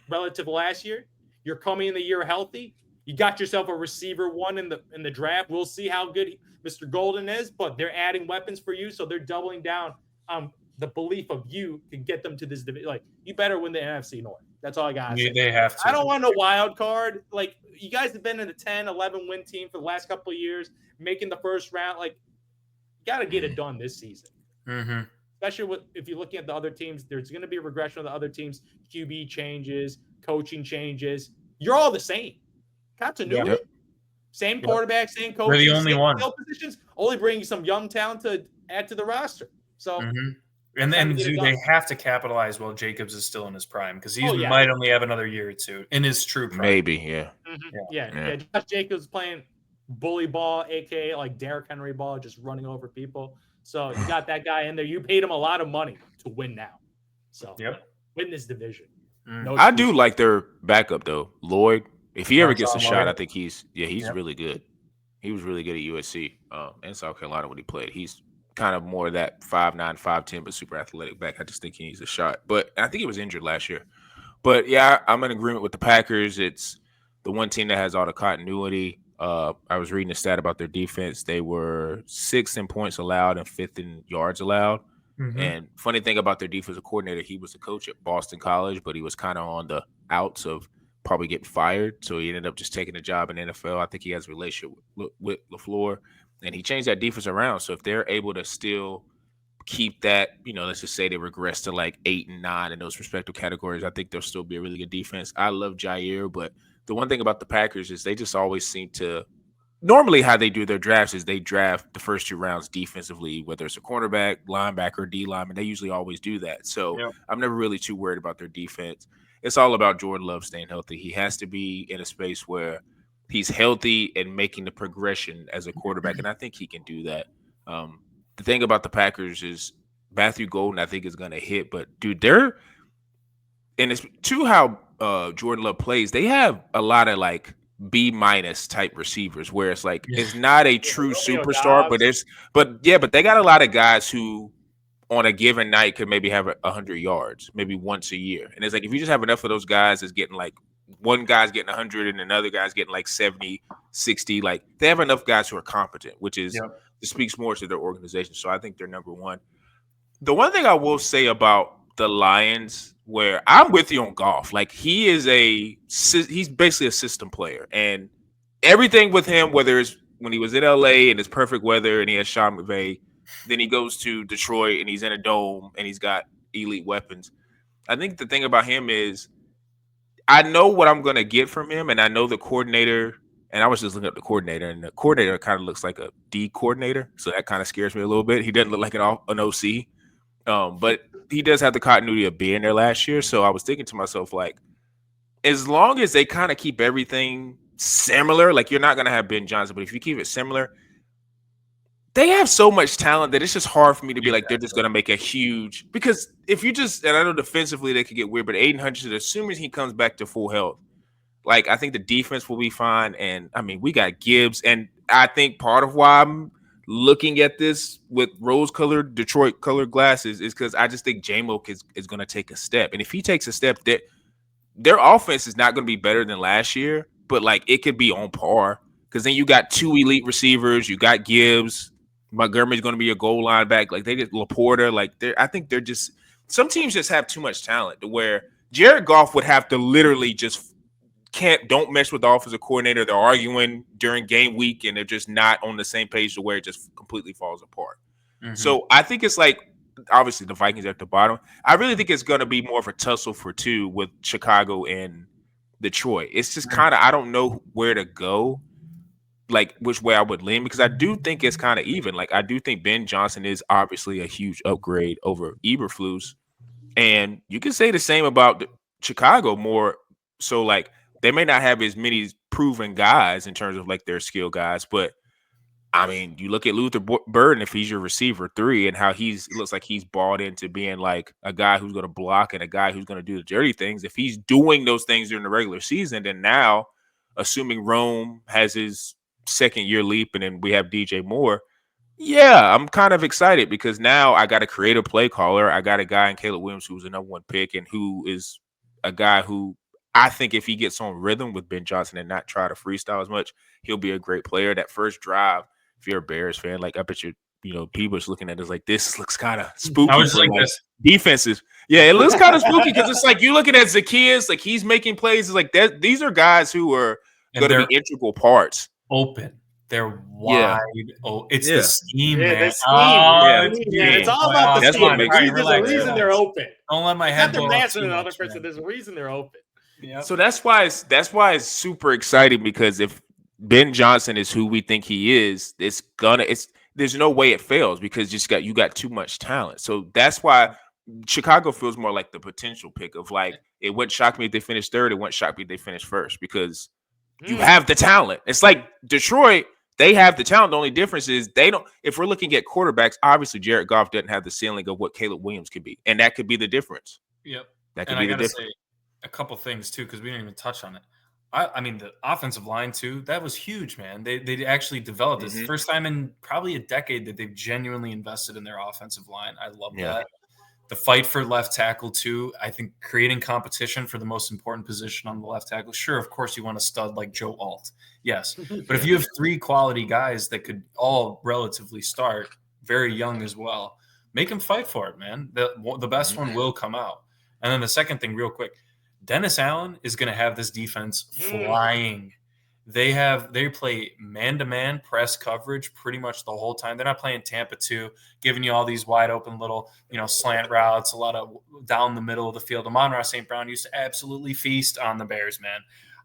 relative to last year. You're coming in the year healthy. You got yourself a receiver 1 in the draft. We'll see how good Mr. Golden is, but they're adding weapons for you, so they're doubling down on the belief of you can get them to this division. Like, you better win the NFC North. That's all I got. They have to. I don't want no wild card. Like, you guys have been in a 10, 11 win team for the last couple of years, making the first round. Like, you got to get it done this season. Mm-hmm. Especially if you're looking at the other teams, there's going to be a regression of the other teams. QB changes, coaching changes. You're all the same. Continuity. Yep. Same quarterback, same coach. We're the only one. Positions, only bringing some young talent to add to the roster. So. And then they have to capitalize while Jacobs is still in his prime, because he might only have another year or 2 in his true prime. Maybe, yeah. Yeah. Josh Jacobs playing bully ball, aka like Derrick Henry ball, just running over people. So you got that guy in there. You paid him a lot of money to win now. So win this division. I do like their backup though, Lloyd. If he ever gets a shot, I think he's really good. He was really good at USC and South Carolina when he played. He's kind of more of that 5'9", 5'10", but super athletic back. I just think he needs a shot. But I think he was injured last year. But yeah, I'm in agreement with the Packers. It's the one team that has all the continuity. I was reading a stat about their defense. They were 6th in points allowed and 5th in yards allowed. And funny thing about their defensive coordinator, he was a coach at Boston College, but he was kind of on the outs of probably getting fired. So he ended up just taking a job in the NFL. I think he has a relationship with LaFleur. And he changed that defense around. So if they're able to still keep that, let's just say they regress to like 8 and 9 in those respective categories, I think they'll still be a really good defense. I love Jair, but the one thing about the Packers is they just always seem to – normally how they do their drafts is they draft the first 2 rounds defensively, whether it's a cornerback, linebacker, D lineman. They usually always do that. So I'm never really too worried about their defense. It's all about Jordan Love staying healthy. He has to be in a space where – he's healthy and making the progression as a quarterback, and I think he can do that. The thing about the Packers is Matthew Golden, I think, is going to hit. But, dude, and it's to how Jordan Love plays, they have a lot of, like, B- type receivers, where it's like it's not a true Romeo superstar, Dobbs. but they got a lot of guys who on a given night could maybe have 100 yards, maybe once a year. And it's like if you just have enough of those guys, it's getting like one guy's getting 100 and another guy's getting like 70, 60. Like they have enough guys who are competent, which is it speaks more to their organization. So I think they're number one. The one thing I will say about the Lions, where I'm with you on Goff, like he's basically a system player, and everything with him, whether it's when he was in LA and it's perfect weather and he has Sean McVay, then he goes to Detroit and he's in a dome and he's got elite weapons. I think the thing about him is I know what I'm going to get from him, and I know the coordinator. And I was just looking at the coordinator, and the coordinator kind of looks like a D coordinator, so that kind of scares me a little bit. He doesn't look like an OC. But he does have the continuity of being there last year. So I was thinking to myself, like, as long as they kind of keep everything similar, like you're not going to have Ben Johnson, but if you keep it similar, they have so much talent that it's just hard for me to be like, they're just going to make a huge, because if you just, and I know defensively they could get weird, but Aiden Hutchinson, as soon as he comes back to full health, like I think the defense will be fine. And I mean, we got Gibbs, and I think part of why I'm looking at this with rose-colored, Detroit-colored glasses is because I just think J-Moke is going to take a step. And if he takes a step, their offense is not going to be better than last year, but, like, it could be on par because then you got two elite receivers. You got Gibbs. Montgomery's going to be a goal line back. Like, they get Laporta. Like, I think they're just – some teams just have too much talent to where Jared Goff would have to literally just – don't mess with the offensive coordinator. They're arguing during game week and they're just not on the same page to where it just completely falls apart. Mm-hmm. So I think it's like, obviously the Vikings are at the bottom. I really think it's going to be more of a tussle for two with Chicago and Detroit. It's just kind of, I don't know where to go, like which way I would lean, because I do think it's kind of even. Like I do think Ben Johnson is obviously a huge upgrade over Eberflus. And you can say the same about Chicago more. So like, they may not have as many proven guys in terms of like their skill guys, but I mean, you look at Luther Burden, if he's your receiver 3 and how it looks like he's bought into being like a guy who's going to block and a guy who's going to do the dirty things. If he's doing those things during the regular season, then now, assuming Rome has his second year leap and then we have DJ Moore, yeah, I'm kind of excited because now I got a creative play caller. I got a guy in Caleb Williams who's a number 1 pick and who is a guy who I think if he gets on rhythm with Ben Johnson and not try to freestyle as much, he'll be a great player. That first drive, if you're a Bears fan, like I bet people's looking at us like this looks kind of spooky. I was like this defenses. Yeah, it looks kind of spooky because it's like you're looking at Zacchaeus, like he's making plays. It's like these are guys who are going to be integral parts. Open. They're wide. Yeah. Oh, it's the scheme, man. The scheme. It's all about the scheme. There's a reason they're open. Don't let my head blow up. Another person. There's a reason they're open. Yep. So that's why it's super exciting because if Ben Johnson is who we think he is, there's no way it fails because you got too much talent. So that's why Chicago feels more like the potential pick of like it wouldn't shock me if they finished third, it wouldn't shock me if they finished first because you have the talent. It's like Detroit, they have the talent. The only difference is they don't. If we're looking at quarterbacks, obviously Jared Goff doesn't have the ceiling of what Caleb Williams could be, and that could be the difference. Yep, that could be the difference. Say, a couple things too, because we didn't even touch on it. I mean, the offensive line too, that was huge, man. They actually developed this. First time in probably a decade that they've genuinely invested in their offensive line. I love that. The fight for left tackle too. I think creating competition for the most important position on the left tackle. Sure, of course you want a stud like Joe Alt. Yes. But if you have 3 quality guys that could all relatively start, very young as well, make them fight for it, man. The best one will come out. And then the second thing real quick, Dennis Allen is going to have this defense flying. They play man-to-man press coverage pretty much the whole time. They're not playing Tampa 2, giving you all these wide open little, slant routes, a lot of down the middle of the field. Amon-Ra St. Brown used to absolutely feast on the Bears, man.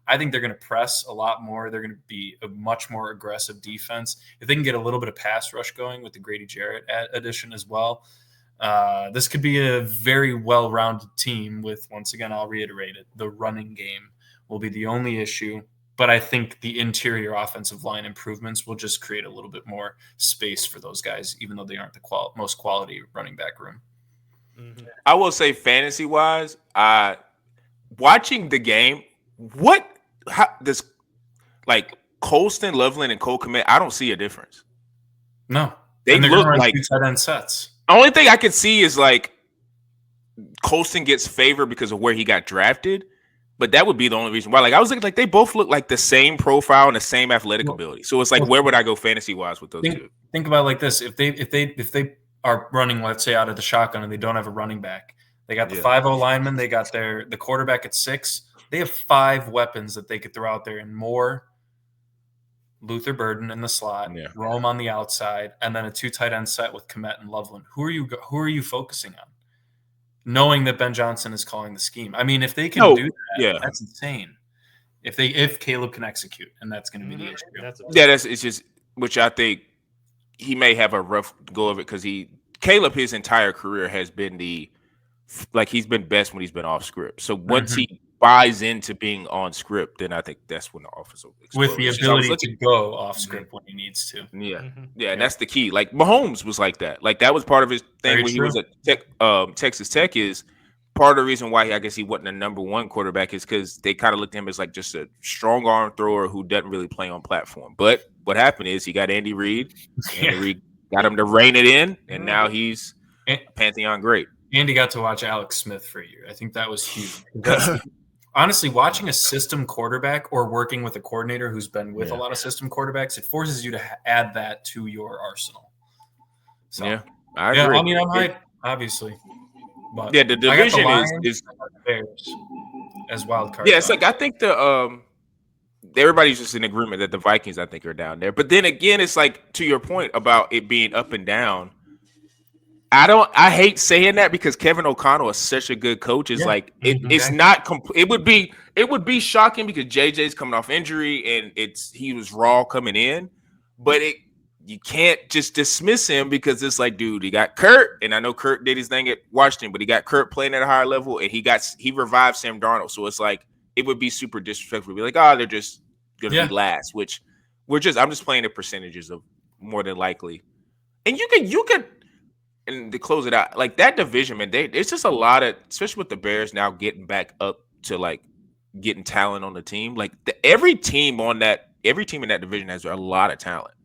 I think they're going to press a lot more. They're going to be a much more aggressive defense. If they can get a little bit of pass rush going with the Grady Jarrett addition as well, this could be a very well-rounded team with, once again, I'll reiterate it, the running game will be the only issue. But I think the interior offensive line improvements will just create a little bit more space for those guys, even though they aren't the most quality running back room. Mm-hmm. I will say fantasy-wise, watching the game, like Colston, Loveland, and Cole Kmet, I don't see a difference. No. They and they're look gonna run like 2 tight end sets. The only thing I could see is like Colston gets favored because of where he got drafted, but that would be the only reason why. Like I was looking, like they both look like the same profile and the same athletic ability. So it's like, where would I go fantasy wise with those two? Think about it like this: if they are running, let's say, out of the shotgun and they don't have a running back, they got the 5-0 lineman, they got the quarterback at 6. They have 5 weapons that they could throw out there, and more. Luther Burden in the slot, Rome on the outside, and then a 2 tight end set with Kmet and Loveland. Who are you focusing on? Knowing that Ben Johnson is calling the scheme. I mean, if they can do that, that's insane. If Caleb can execute, and that's going to be the issue. It's just, which I think he may have a rough go of it because Caleb his entire career has been he's been best when he's been off script. So once he buys into being on script, then I think that's when the offense will explode. With the ability to go off script when he needs to. Yeah, and that's the key. Like Mahomes was like that. Like that was part of his thing when he was at Texas Tech. Is part of the reason why I guess he wasn't a number 1 quarterback is because they kind of looked at him as like just a strong arm thrower who doesn't really play on platform. But what happened is he got Andy Reid. Andy Reid got him to rein it in, and now he's a Pantheon great. Andy got to watch Alex Smith for a year. I think that was huge. Honestly, watching a system quarterback or working with a coordinator who's been with a lot of system quarterbacks, it forces you to add that to your arsenal. So, I agree. I mean, I'm hyped, obviously. But the division is as wild cards. Yeah, it's like I think everybody's just in agreement that the Vikings, I think, are down there. But then again, it's like to your point about it being up and down. I hate saying that because Kevin O'Connell is such a good coach. It's like it's not complete. It would be shocking because JJ's coming off injury and he was raw coming in, but you can't just dismiss him because it's like, dude, he got Kurt, and I know Kurt did his thing at Washington, but he got Kurt playing at a higher level, and he revived Sam Darnold. So it's like it would be super disrespectful to be like, they're just gonna be last, which I'm just playing the percentages of more than likely, and you could. And to close it out, like that division, man, it's just a lot of, especially with the Bears now getting back up to like getting talent on the team. Like every team in that division has a lot of talent.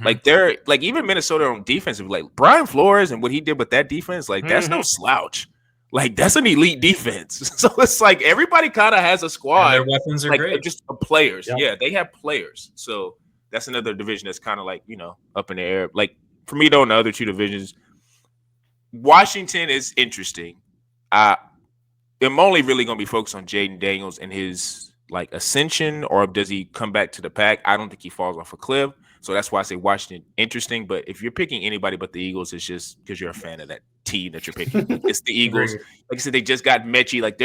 Like they're like even Minnesota on defense, like Brian Flores and what he did with that defense, like that's no slouch. Like that's an elite defense. So it's like everybody kind of has a squad. And their weapons are like, great. Just players. Yeah, they have players. So that's another division that's kind of like up in the air. Like for me, though, in the other 2 divisions. Washington is interesting. I'm only really going to be focused on Jaden Daniels and his like ascension, or does he come back to the pack? I don't think he falls off a cliff. So that's why I say Washington interesting. But if you're picking anybody but the Eagles, it's just because you're a fan of that team that you're picking. It's the Eagles. Like I said, they just got Mechie. Like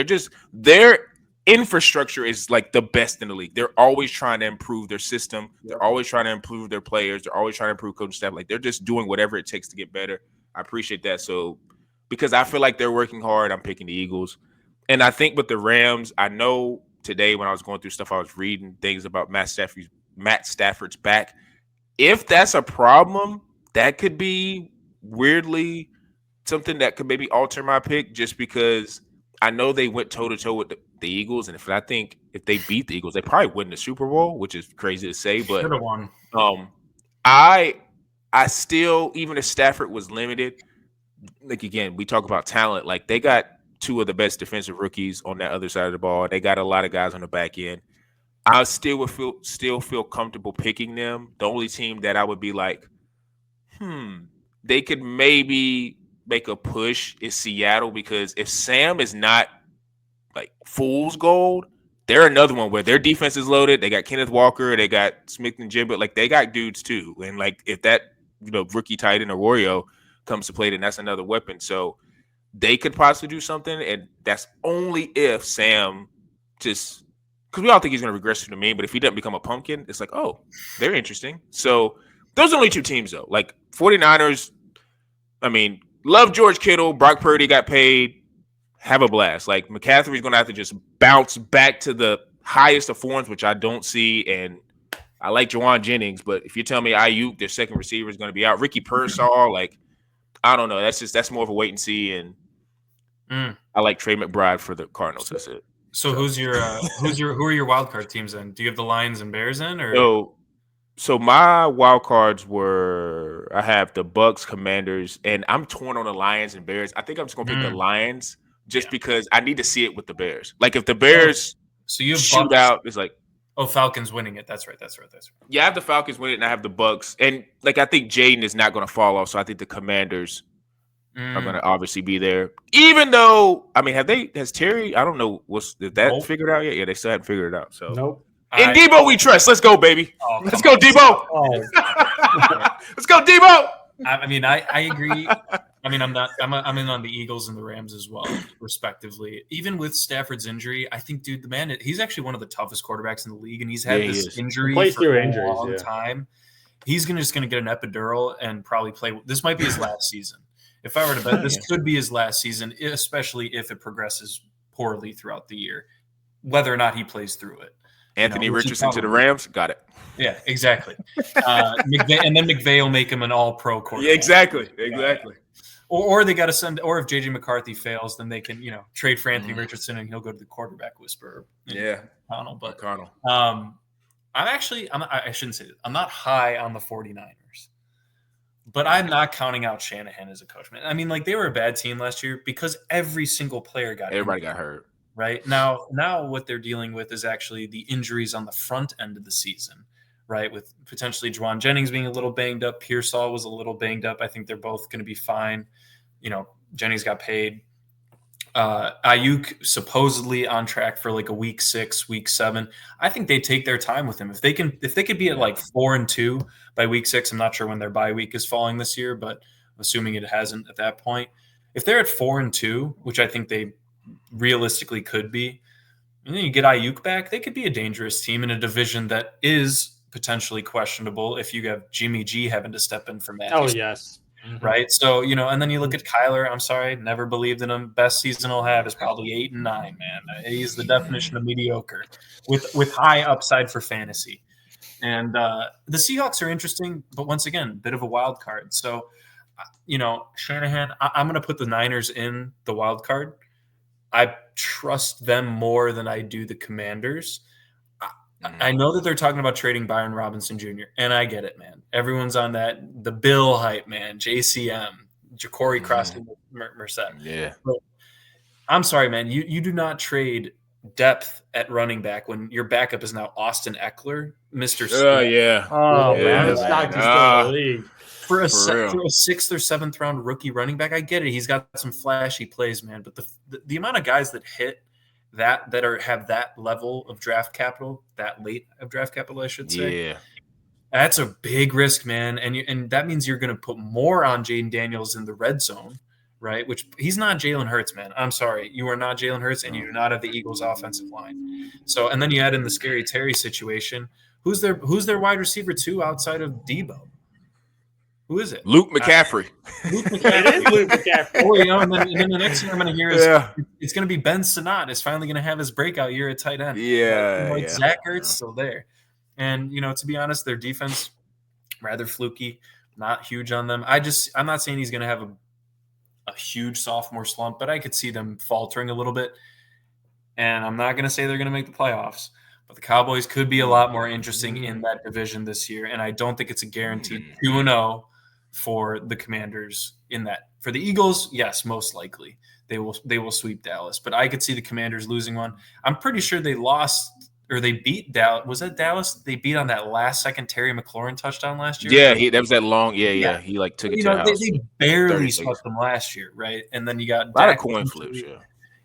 their infrastructure is like the best in the league. They're always trying to improve their system. They're always trying to improve their players. They're always trying to improve coaching staff. Like they're just doing whatever it takes to get better. I appreciate that. So because I feel like they're working hard, I'm picking the Eagles. And I think with the Rams, I know today when I was going through stuff, I was reading things about Matt Stafford's back. If that's a problem, that could be weirdly something that could maybe alter my pick just because I know they went toe-to-toe with the Eagles. And I think if they beat the Eagles, they probably win the Super Bowl, which is crazy to say. But should have won. I still, even if Stafford was limited, like again, we talk about talent. Like they got 2 of the best defensive rookies on that other side of the ball. They got a lot of guys on the back end. I still feel comfortable picking them. The only team that I would be like, they could maybe make a push is Seattle because if Sam is not like fool's gold, they're another one where their defense is loaded. They got Kenneth Walker, they got Smith and Jim, but like they got dudes too. And like if that rookie tight end Arroyo comes to play, then that's another weapon. So they could possibly do something, and that's only if Sam just because we all think he's going to regress to the mean, but if he doesn't become a pumpkin, it's like, oh, they're interesting. So those are only 2 teams though. Like 49ers, I mean, love George Kittle, Brock Purdy got paid, have a blast. Like McCaffrey's going to have to just bounce back to the highest of forms, which I don't see, and I like Juwan Jennings, but if you tell me Ayuk, their second receiver, is going to be out, Ricky Pearsall, like I don't know. That's more of a wait and see. And I like Trey McBride for the Cardinals. That's it. So who are your wild card teams in? Do you have the Lions and Bears in, or So my wild cards were I have the Bucks, Commanders, and I'm torn on the Lions and Bears. I think I'm just gonna pick the Lions just because I need to see it with the Bears. Like if the Bears so you have shoot Bucks. out, it's like Falcons winning it. That's right. Yeah, I have the Falcons winning, and I have the Bucks, and like I think Jaden is not gonna fall off, so I think the Commanders are gonna obviously be there. Even though has Terry? I don't know figured out yet. Yeah, they still haven't figured it out. So nope. In Debo we trust. Let's go, baby. Let's go, Debo. Let's go, Debo. I agree. I'm in on the Eagles and the Rams as well, respectively. Even with Stafford's injury, I think, dude, the man, he's actually one of the toughest quarterbacks in the league, and he's had this injury for a long time. He's just gonna get an epidural and probably play. This might be his last season. If I were to bet, this could be his last season, especially if it progresses poorly throughout the year, whether or not he plays through it. Anthony Richardson to the Rams. Got it. Yeah, exactly. And then McVay will make him an all-pro quarterback. Yeah, exactly. Or they got to send. Or if JJ McCarthy fails, then they can trade for Anthony Richardson and he'll go to the quarterback whisperer. McConnell. I shouldn't say that. I'm not high on the 49ers, but I'm not counting out Shanahan as a coach, man. I mean, like they were a bad team last year because every single player got hurt. Right now, what they're dealing with is actually the injuries on the front end of the season, right? With potentially Juwan Jennings being a little banged up, Pearsall was a little banged up. I think they're both going to be fine. Jennings got paid. Ayuk supposedly on track for like a week 6, week 7. I think they take their time with him. If they could be at like 4-2 by week 6, I'm not sure when their bye week is falling this year, but assuming it hasn't at that point, if they're at 4-2, which I think they realistically could be, and then you get Ayuk back, they could be a dangerous team in a division that is potentially questionable if you have Jimmy G having to step in for Matthew. Oh, yes. Right. So, and then you look at Kyler. I'm sorry, never believed in him. Best season he'll have is probably 8 and 9, man. He's the definition of mediocre with high upside for fantasy. And the Seahawks are interesting, but once again, a bit of a wild card. So, Shanahan, I'm going to put the Niners in the wild card. I trust them more than I do the Commanders. I know that they're talking about trading Byron Robinson Jr., and I get it, man. Everyone's on the Bill hype, man. JCM, Ja'Cory Cross-Merced. Yeah. But I'm sorry, man. You do not trade depth at running back when your backup is now Austin Eckler, Mr. Yeah. Oh, man. It's not just the league. For a 6th or 7th round rookie running back, I get it. He's got some flashy plays, man. But the amount of guys that hit that have that level of draft capital, that late of draft capital, I should say. Yeah. That's a big risk, man. And that means you're going to put more on Jaden Daniels in the red zone, right? Which he's not Jalen Hurts, man. I'm sorry. You are not Jalen Hurts, and you do not have the Eagles offensive line. So, and then you add in the Scary Terry situation. Who's their wide receiver 2 outside of Debo? Who is it? Luke McCaffrey. It is Luke McCaffrey. And then the next thing I'm going to hear is it's going to be Ben Sinnott is finally going to have his breakout year at tight end. Zach Ertz still there. And, to be honest, their defense, rather fluky, not huge on them. I'm not saying he's going to have a huge sophomore slump, but I could see them faltering a little bit. And I'm not going to say they're going to make the playoffs. But the Cowboys could be a lot more interesting in that division this year. And I don't think it's a guaranteed 2-0 for the Commanders in that. For the Eagles, yes, most likely. They will sweep Dallas. But I could see the Commanders losing one. I'm pretty sure they lost or they beat Dallas. Was that Dallas? They beat on that last-second Terry McLaurin touchdown last year? Yeah, that was that long. Yeah. He took it to the house. They barely swept them last year, right? And then you got a lot of coin flips,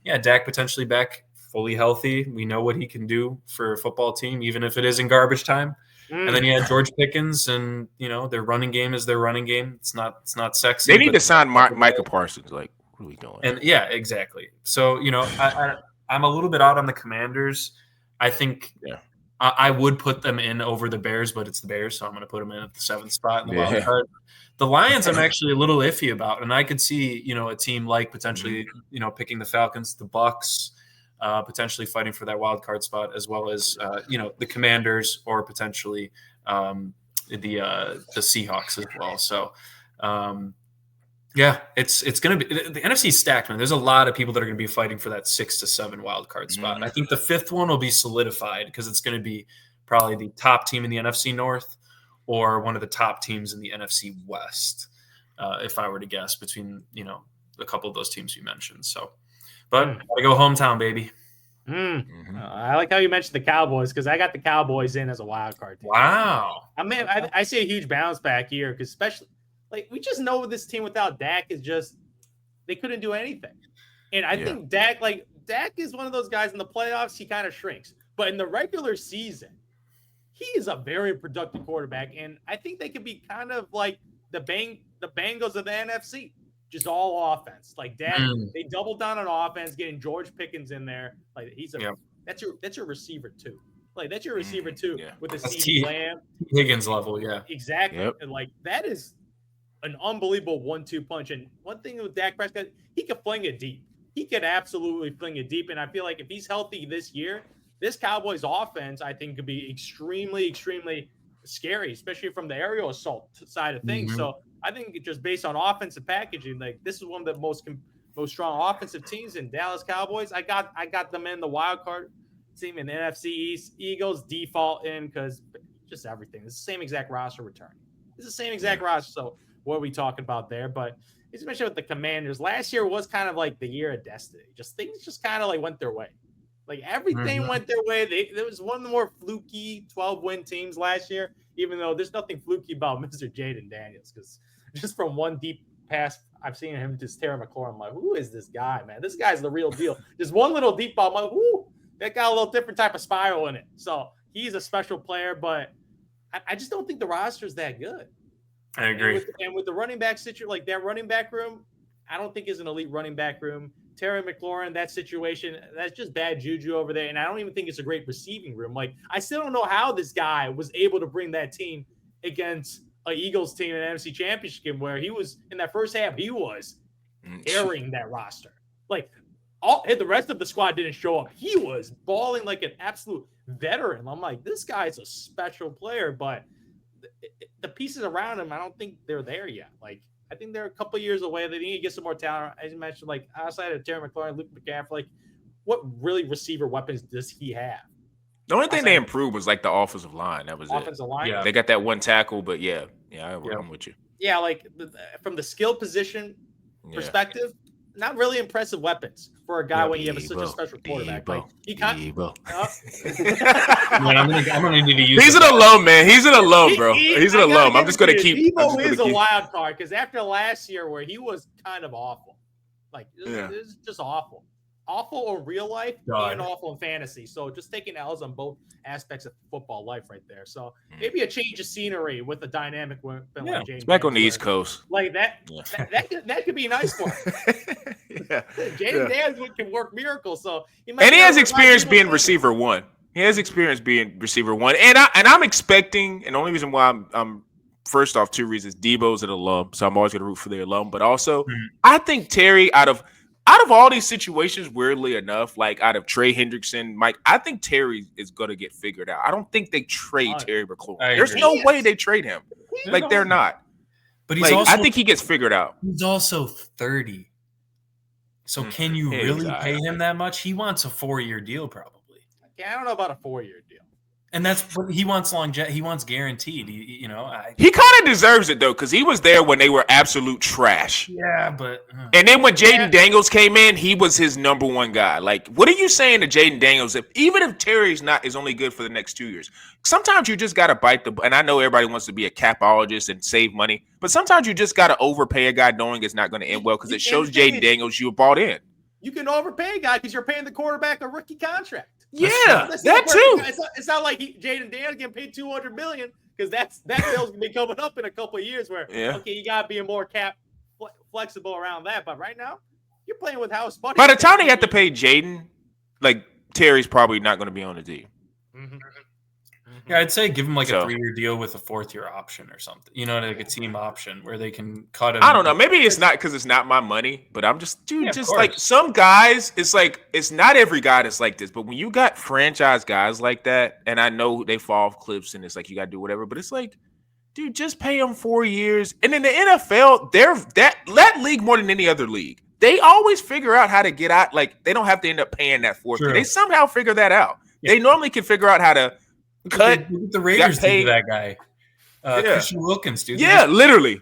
Yeah, Dak potentially back fully healthy. We know what he can do for a football team, even if it is in garbage time. And then you had George Pickens, and their running game is their running game. It's not sexy. They need to sign Micah Parsons. Like, what are we doing? And yeah, exactly. So I'm a little bit out on the Commanders. I think I would put them in over the Bears, but it's the Bears, so I'm going to put them in at the 7th spot in the wild card. The Lions, I'm actually a little iffy about, and I could see a team like potentially picking the Falcons, the Bucks. Potentially fighting for that wild card spot, as well as the Commanders or potentially the Seahawks as well. So Yeah, it's going to be the NFC stacked, man. There's a lot of people that are going to be fighting for that 6 to 7 wild card spot. Mm-hmm. I think the 5th one will be solidified because it's going to be probably the top team in the NFC North or one of the top teams in the NFC West, if I were to guess between a couple of those teams you mentioned. So, but gotta go hometown, baby. Mm-hmm. I like how you mentioned the Cowboys because I got the Cowboys in as a wild card team. Wow. I see a huge bounce back here because especially we just know this team without Dak is just they couldn't do anything. And I think Dak is one of those guys in the playoffs, he kind of shrinks. But in the regular season, he is a very productive quarterback. And I think they could be kind of like the Bengals of the NFC. Just all offense. Like Dak, they doubled down on offense, getting George Pickens in there. Like that's your receiver too. Like that's your receiver too with the CeeDee Lamb. Higgins level, Exactly. Yep. And like that is an unbelievable 1-2 punch. And one thing with Dak Prescott, he could fling it deep. He could absolutely fling it deep. And I feel like if he's healthy this year, this Cowboys offense, I think, could be extremely, extremely scary, especially from the aerial assault side of things. Mm-hmm. So I think just based on offensive packaging, like this is one of the most strong offensive teams in Dallas Cowboys. I got them in the wild card team in the NFC East. Eagles default in because just everything. It's the same exact roster return. It's the same exact roster. So what are we talking about there? But especially with the Commanders, last year was kind of like the year of destiny. Just things just kind of like went their way. Like everything went their way. There was one of the more fluky 12-win teams last year, even though there's nothing fluky about Mr. Jaden Daniels because just from one deep pass, I've seen him just Terry McLaurin. I'm like, who is this guy, man? This guy's the real deal. Just one little deep ball. I'm like, ooh, that got a little different type of spiral in it. So he's a special player, but I just don't think the roster is that good. I agree. And with the running back situation, like that running back room, I don't think is an elite running back room. Terry McLaurin, that situation, that's just bad juju over there. And I don't even think it's a great receiving room. Like, I still don't know how this guy was able to bring that team against an Eagles team in an NFC Championship game where he was, in that first half, he was carrying that roster. Like, the rest of the squad didn't show up. He was balling like an absolute veteran. I'm like, this guy's a special player, but the pieces around him, I don't think they're there yet. Like, I think they're a couple years away. They need to get some more talent. As you mentioned, like outside of Terry McLaurin, Luke McCaffrey, like what really receiver weapons does he have? The only thing they improved was like the offensive line. That was offensive line. Yeah, they got that one tackle, but I'm with you. Yeah, like from the skill position perspective, not really impressive weapons for a guy when you have such a special quarterback. Like he can't. I'm gonna need to use. He's an alum, man. He's an alum, bro. He's an alum. I'm just gonna keep. Debo is a wild card because after last year where he was kind of awful, like it was just awful in real life and awful in fantasy. So just taking L's on both aspects of football life right there. So maybe a change of scenery with a dynamic weapon like James. Back on the East Coast, like that. That could be nice for him. Jaden Daniels can work miracles. So he has experience being receiver one. He has experience being receiver one, and I'm expecting. And the only reason why I'm first off, two reasons: Debo's an alum, so I'm always going to root for the alum. But also, I think Terry out of all these situations, weirdly enough, like out of Trey Hendrickson, Mike, I think Terry is going to get figured out. I don't think they trade Terry McLaurin. There's no way they trade him. Like they're not. But he's also, I think he gets figured out. He's also 30. So can you really pay him that much? He wants a 4-year deal, probably. Yeah, I don't know about a 4-year deal. And that's what he wants. He wants guaranteed. He kind of deserves it though, because he was there when they were absolute trash. Yeah, but and then when Jaden Daniels came in, he was his number one guy. Like, what are you saying to Jaden Daniels? Even if Terry's is only good for the next 2 years, sometimes you just got to bite the. And I know everybody wants to be a capologist and save money, but sometimes you just got to overpay a guy knowing it's not going to end well because it shows Jaden Daniels you bought in. You can overpay a guy because you're paying the quarterback a rookie contract. Yeah, that too. It's not like Jaden Daniels getting paid $200 million because that deal's gonna be coming up in a couple of years. Where you gotta be more cap flexible around that. But right now, you're playing with house money. By the time they have to pay Jaden, like Terry's probably not going to be on the team. Mm-hmm. Yeah, I'd say give him like a 3-year deal with a 4th-year option or something. Like a team option where they can cut him. I don't know. Maybe it's not because it's not my money, but I'm just, like some guys, it's like, it's not every guy that's like this, but when you got franchise guys like that, and I know they fall off cliffs and it's like you got to do whatever, but it's like, dude, just pay him 4 years. And in the NFL, they're that league more than any other league. They always figure out how to get out. Like, they don't have to end up paying that 4th year. They somehow figure that out. Yeah. They normally can figure out how to cut. The Raiders did that guy. Christian Wilkins, dude. Yeah, literally.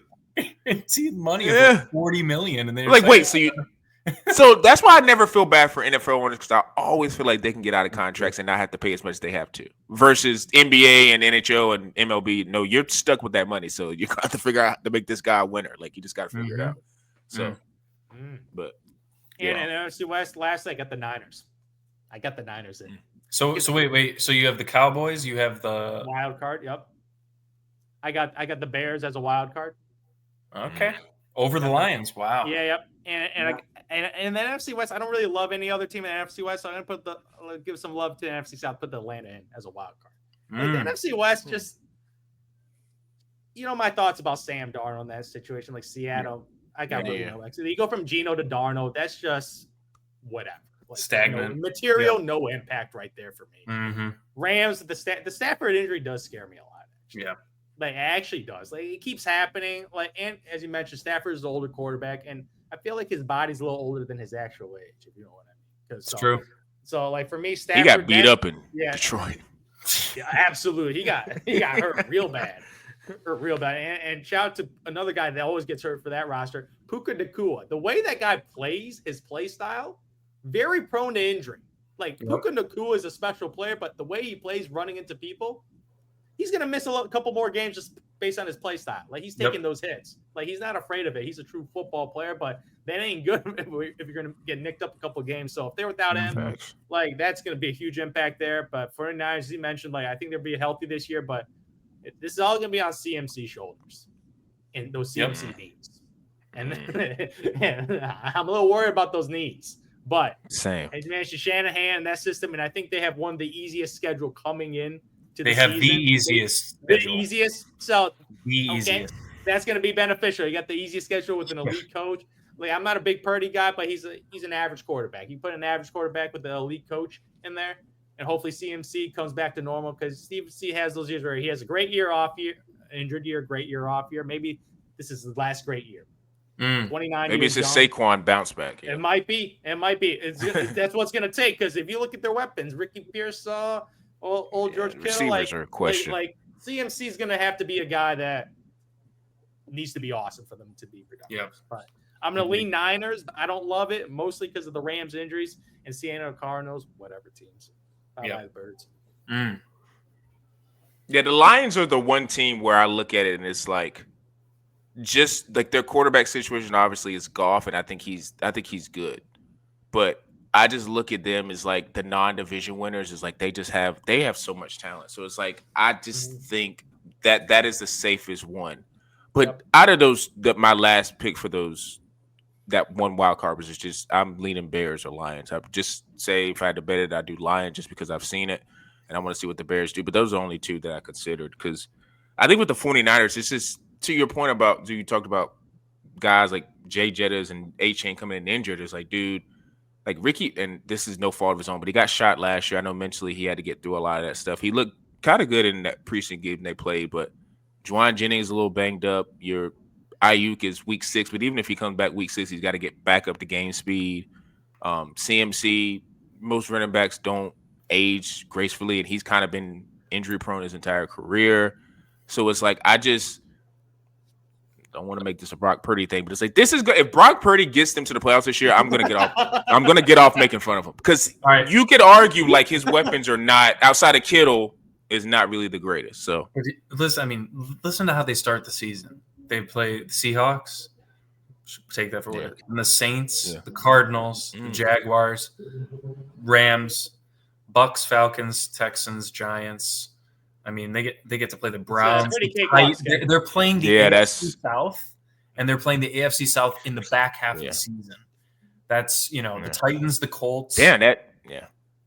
See money of $40 million, and they're like, wait, so that's why I never feel bad for NFL owners, because I always feel like they can get out of contracts and not have to pay as much as they have to. Versus NBA and NHL and MLB, no, you're stuck with that money, so you got to figure out how to make this guy a winner. Like, you just got to figure it out. So, but and in NFC West, last I got the Niners. I got the Niners in. So wait. So you have the Cowboys, you have the wild card. Yep. I got the Bears as a wild card. Okay. Over the Lions. Wow. Yeah. Yep. And the NFC West, I don't really love any other team in the NFC West, so I'm gonna give some love to the NFC South. Put the Atlanta in as a wild card. Like, the NFC West, just my thoughts about Sam Darnold in that situation, like Seattle. I got really no exit. You go from Geno to Darnold. That's just whatever. Like, stagnant material, no impact right there for me. Rams, the Stafford injury does scare me a lot. Actually. Yeah. Like, it actually does. Like, it keeps happening. Like, and as you mentioned, Stafford is the older quarterback, and I feel like his body's a little older than his actual age, if you know what I mean. It's true. So, like, for me, Stafford, he got beat up in Detroit. Yeah, absolutely. He got hurt real bad. And shout out to another guy that always gets hurt for that roster, Puka Nacua. The way that guy plays, his play style, very prone to injury. Like, Puka Nacua is a special player, but the way he plays running into people, he's going to miss a couple more games just based on his play style. Like, he's taking those hits. Like, he's not afraid of it. He's a true football player, but that ain't good if you're going to get nicked up a couple games. So if they're without him, like, that's going to be a huge impact there. But 49ers, as you mentioned, like, I think they'll be healthy this year, but this is all going to be on CMC shoulders and those CMC knees. And I'm a little worried about those knees. But same. As you mentioned, Shanahan and that system, and I think they have one of the easiest schedule coming in. They have the easiest. The easiest. So easiest. That's going to be beneficial. You got the easiest schedule with an elite coach. Like, I'm not a big Purdy guy, but he's an average quarterback. You put an average quarterback with an elite coach in there, and hopefully CMC comes back to normal, because CMC has those years where he has a great year off year, injured year, great year off year. Maybe this is his last great year. 29. Maybe it's a Saquon bounce back. Yeah. It might be. That's what's going to take, because if you look at their weapons, Ricky Pierce, old George Kittle, receivers are a question. Like CMC is going to have to be a guy that needs to be awesome for them to be productive. Yeah. But I'm going to lean Niners. I don't love it, mostly because of the Rams injuries, and Seattle Cardinals, whatever teams. By the Birds. Yeah, the Lions are the one team where I look at it and it's like, just like their quarterback situation obviously is Goff, and I think he's good. But I just look at them as like the non-division winners is like they have so much talent. So it's like I just think that is the safest one. But out of those, my last pick for that one wild card was just I'm leaning Bears or Lions. I would just say if I had to bet it, I'd do Lions just because I've seen it and I want to see what the Bears do. But those are the only two that I considered, because I think with the 49ers, it's just to your point about you talked about guys like Jay Jettas and A-Chain coming in injured. It's like, dude, like Ricky, and this is no fault of his own, but he got shot last year. I know mentally he had to get through a lot of that stuff. He looked kind of good in that preseason game they played, but Juwan Jennings is a little banged up. Your Ayuk is week 6, but even if he comes back week 6, he's got to get back up to game speed. CMC, most running backs don't age gracefully, and he's kind of been injury prone his entire career. So it's like I just don't want to make this a Brock Purdy thing, but it's like this is good. If Brock Purdy gets them to the playoffs this year, I'm gonna get off. I'm gonna get off making fun of him, because you could argue like his weapons are not outside of Kittle is not really the greatest. So listen to how they start the season. They play the Seahawks. Take that for what it is. And the Saints, the Cardinals, the Jaguars, Rams, Bucks, Falcons, Texans, Giants. I mean, they get to play the Browns. They're playing the AFC South, and they're playing the AFC South in the back half of the season. That's the Titans, the Colts. There's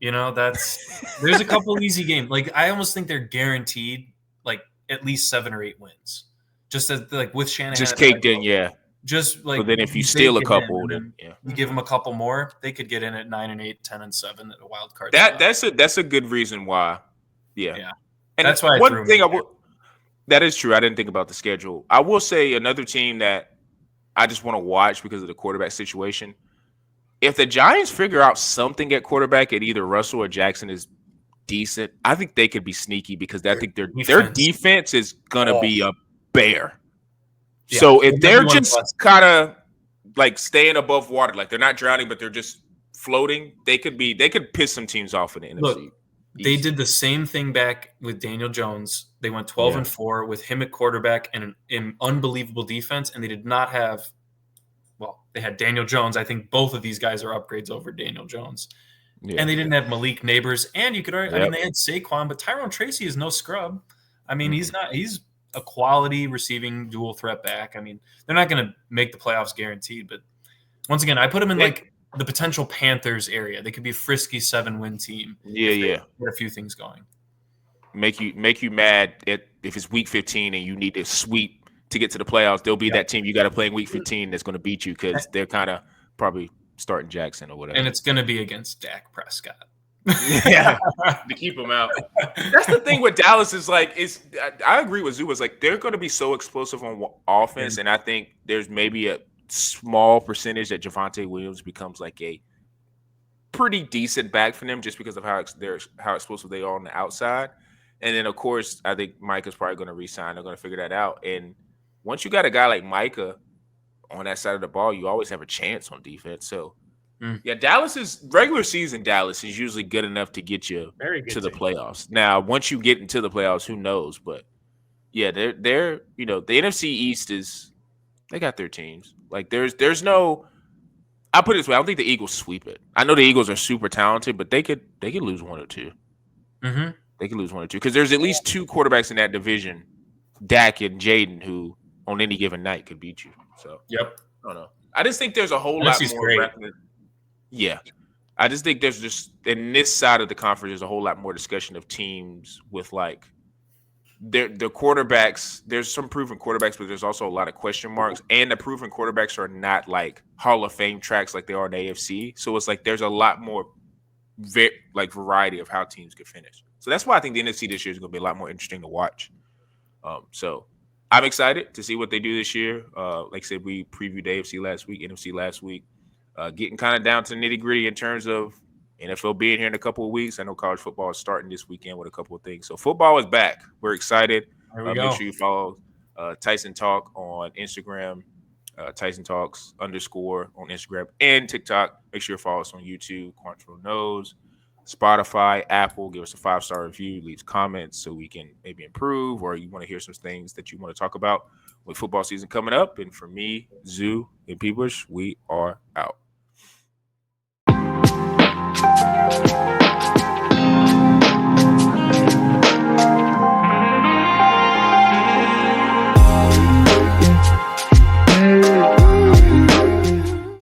a couple easy games. Like I almost think they're guaranteed like at least 7 or 8 wins, just as like with Shanahan. Just caked in, Just like, but then if you steal a couple, then you give them a couple more, they could get in at 9-8, 10-7 at a wild card. That's a good reason why. Yeah. And that's why That is true. I didn't think about the schedule. I will say another team that I just want to watch because of the quarterback situation. If the Giants figure out something at quarterback at either Russell or Jackson is decent, I think they could be sneaky because I think their defense is gonna be a bear. Yeah, so if they're just kind of like staying above water, like they're not drowning, but they're just floating, they could piss some teams off in the Look, NFC. They did the same thing back with Daniel Jones. They went 12-4 with him at quarterback and an unbelievable defense, and they did not have. Well, they had Daniel Jones. I think both of these guys are upgrades over Daniel Jones. Yeah. And they didn't have Malik Neighbors. And you could argue, I mean, they had Saquon, but Tyrone Tracy is no scrub. I mean, he's a quality receiving dual threat back. I mean, they're not going to make the playoffs guaranteed. But once again, I put them in like the potential Panthers area. They could be a frisky 7-win team. Yeah. Get a few things going. Make you mad if it's week 15 and you need to sweep to get to the playoffs. They'll be that team you got to play in week 15 that's going to beat you because they're kind of probably starting Jackson or whatever. And it's going to be against Dak Prescott. Yeah, to keep them out. That's the thing with Dallas is like, I agree with Zoo. It's like they're going to be so explosive on offense, and I think there's maybe a small percentage that Javonte Williams becomes like a pretty decent back for them just because of how explosive they are on the outside. And then, of course, I think Micah's probably going to re-sign. They're going to figure that out. And once you got a guy like Micah on that side of the ball, you always have a chance on defense. So, regular season Dallas is usually good enough to get you to the playoffs. Now, once you get into the playoffs, who knows? But, yeah, they're the NFC East they got their teams. Like, there's no – I'll put it this way. I don't think the Eagles sweep it. I know the Eagles are super talented, but they could lose one or two. Mm-hmm. They could lose one or two because there's at least two quarterbacks in that division, Dak and Jaden, who on any given night could beat you. So, I don't know. I just think there's a whole lot more. Yeah. I just think there's just in this side of the conference, there's a whole lot more discussion of teams with like the quarterbacks. There's some proven quarterbacks, but there's also a lot of question marks. And the proven quarterbacks are not like Hall of Fame tracks like they are in the AFC. So it's like there's a lot more variety of how teams could finish. So that's why I think the NFC this year is going to be a lot more interesting to watch. So I'm excited to see what they do this year. Like I said, we previewed AFC last week, NFC last week. Getting kind of down to the nitty-gritty in terms of NFL being here in a couple of weeks. I know college football is starting this weekend with a couple of things. So football is back. We're excited. Make sure you follow Tyson Talk on Instagram, Tyson Talks _ on Instagram and TikTok. Make sure you follow us on YouTube, Quantrill Knows, Spotify, Apple. Give us a 5-star review, leave comments so we can maybe improve, or you want to hear some things that you want to talk about with football season coming up. And for me, Zoo, and Peebush, we are out.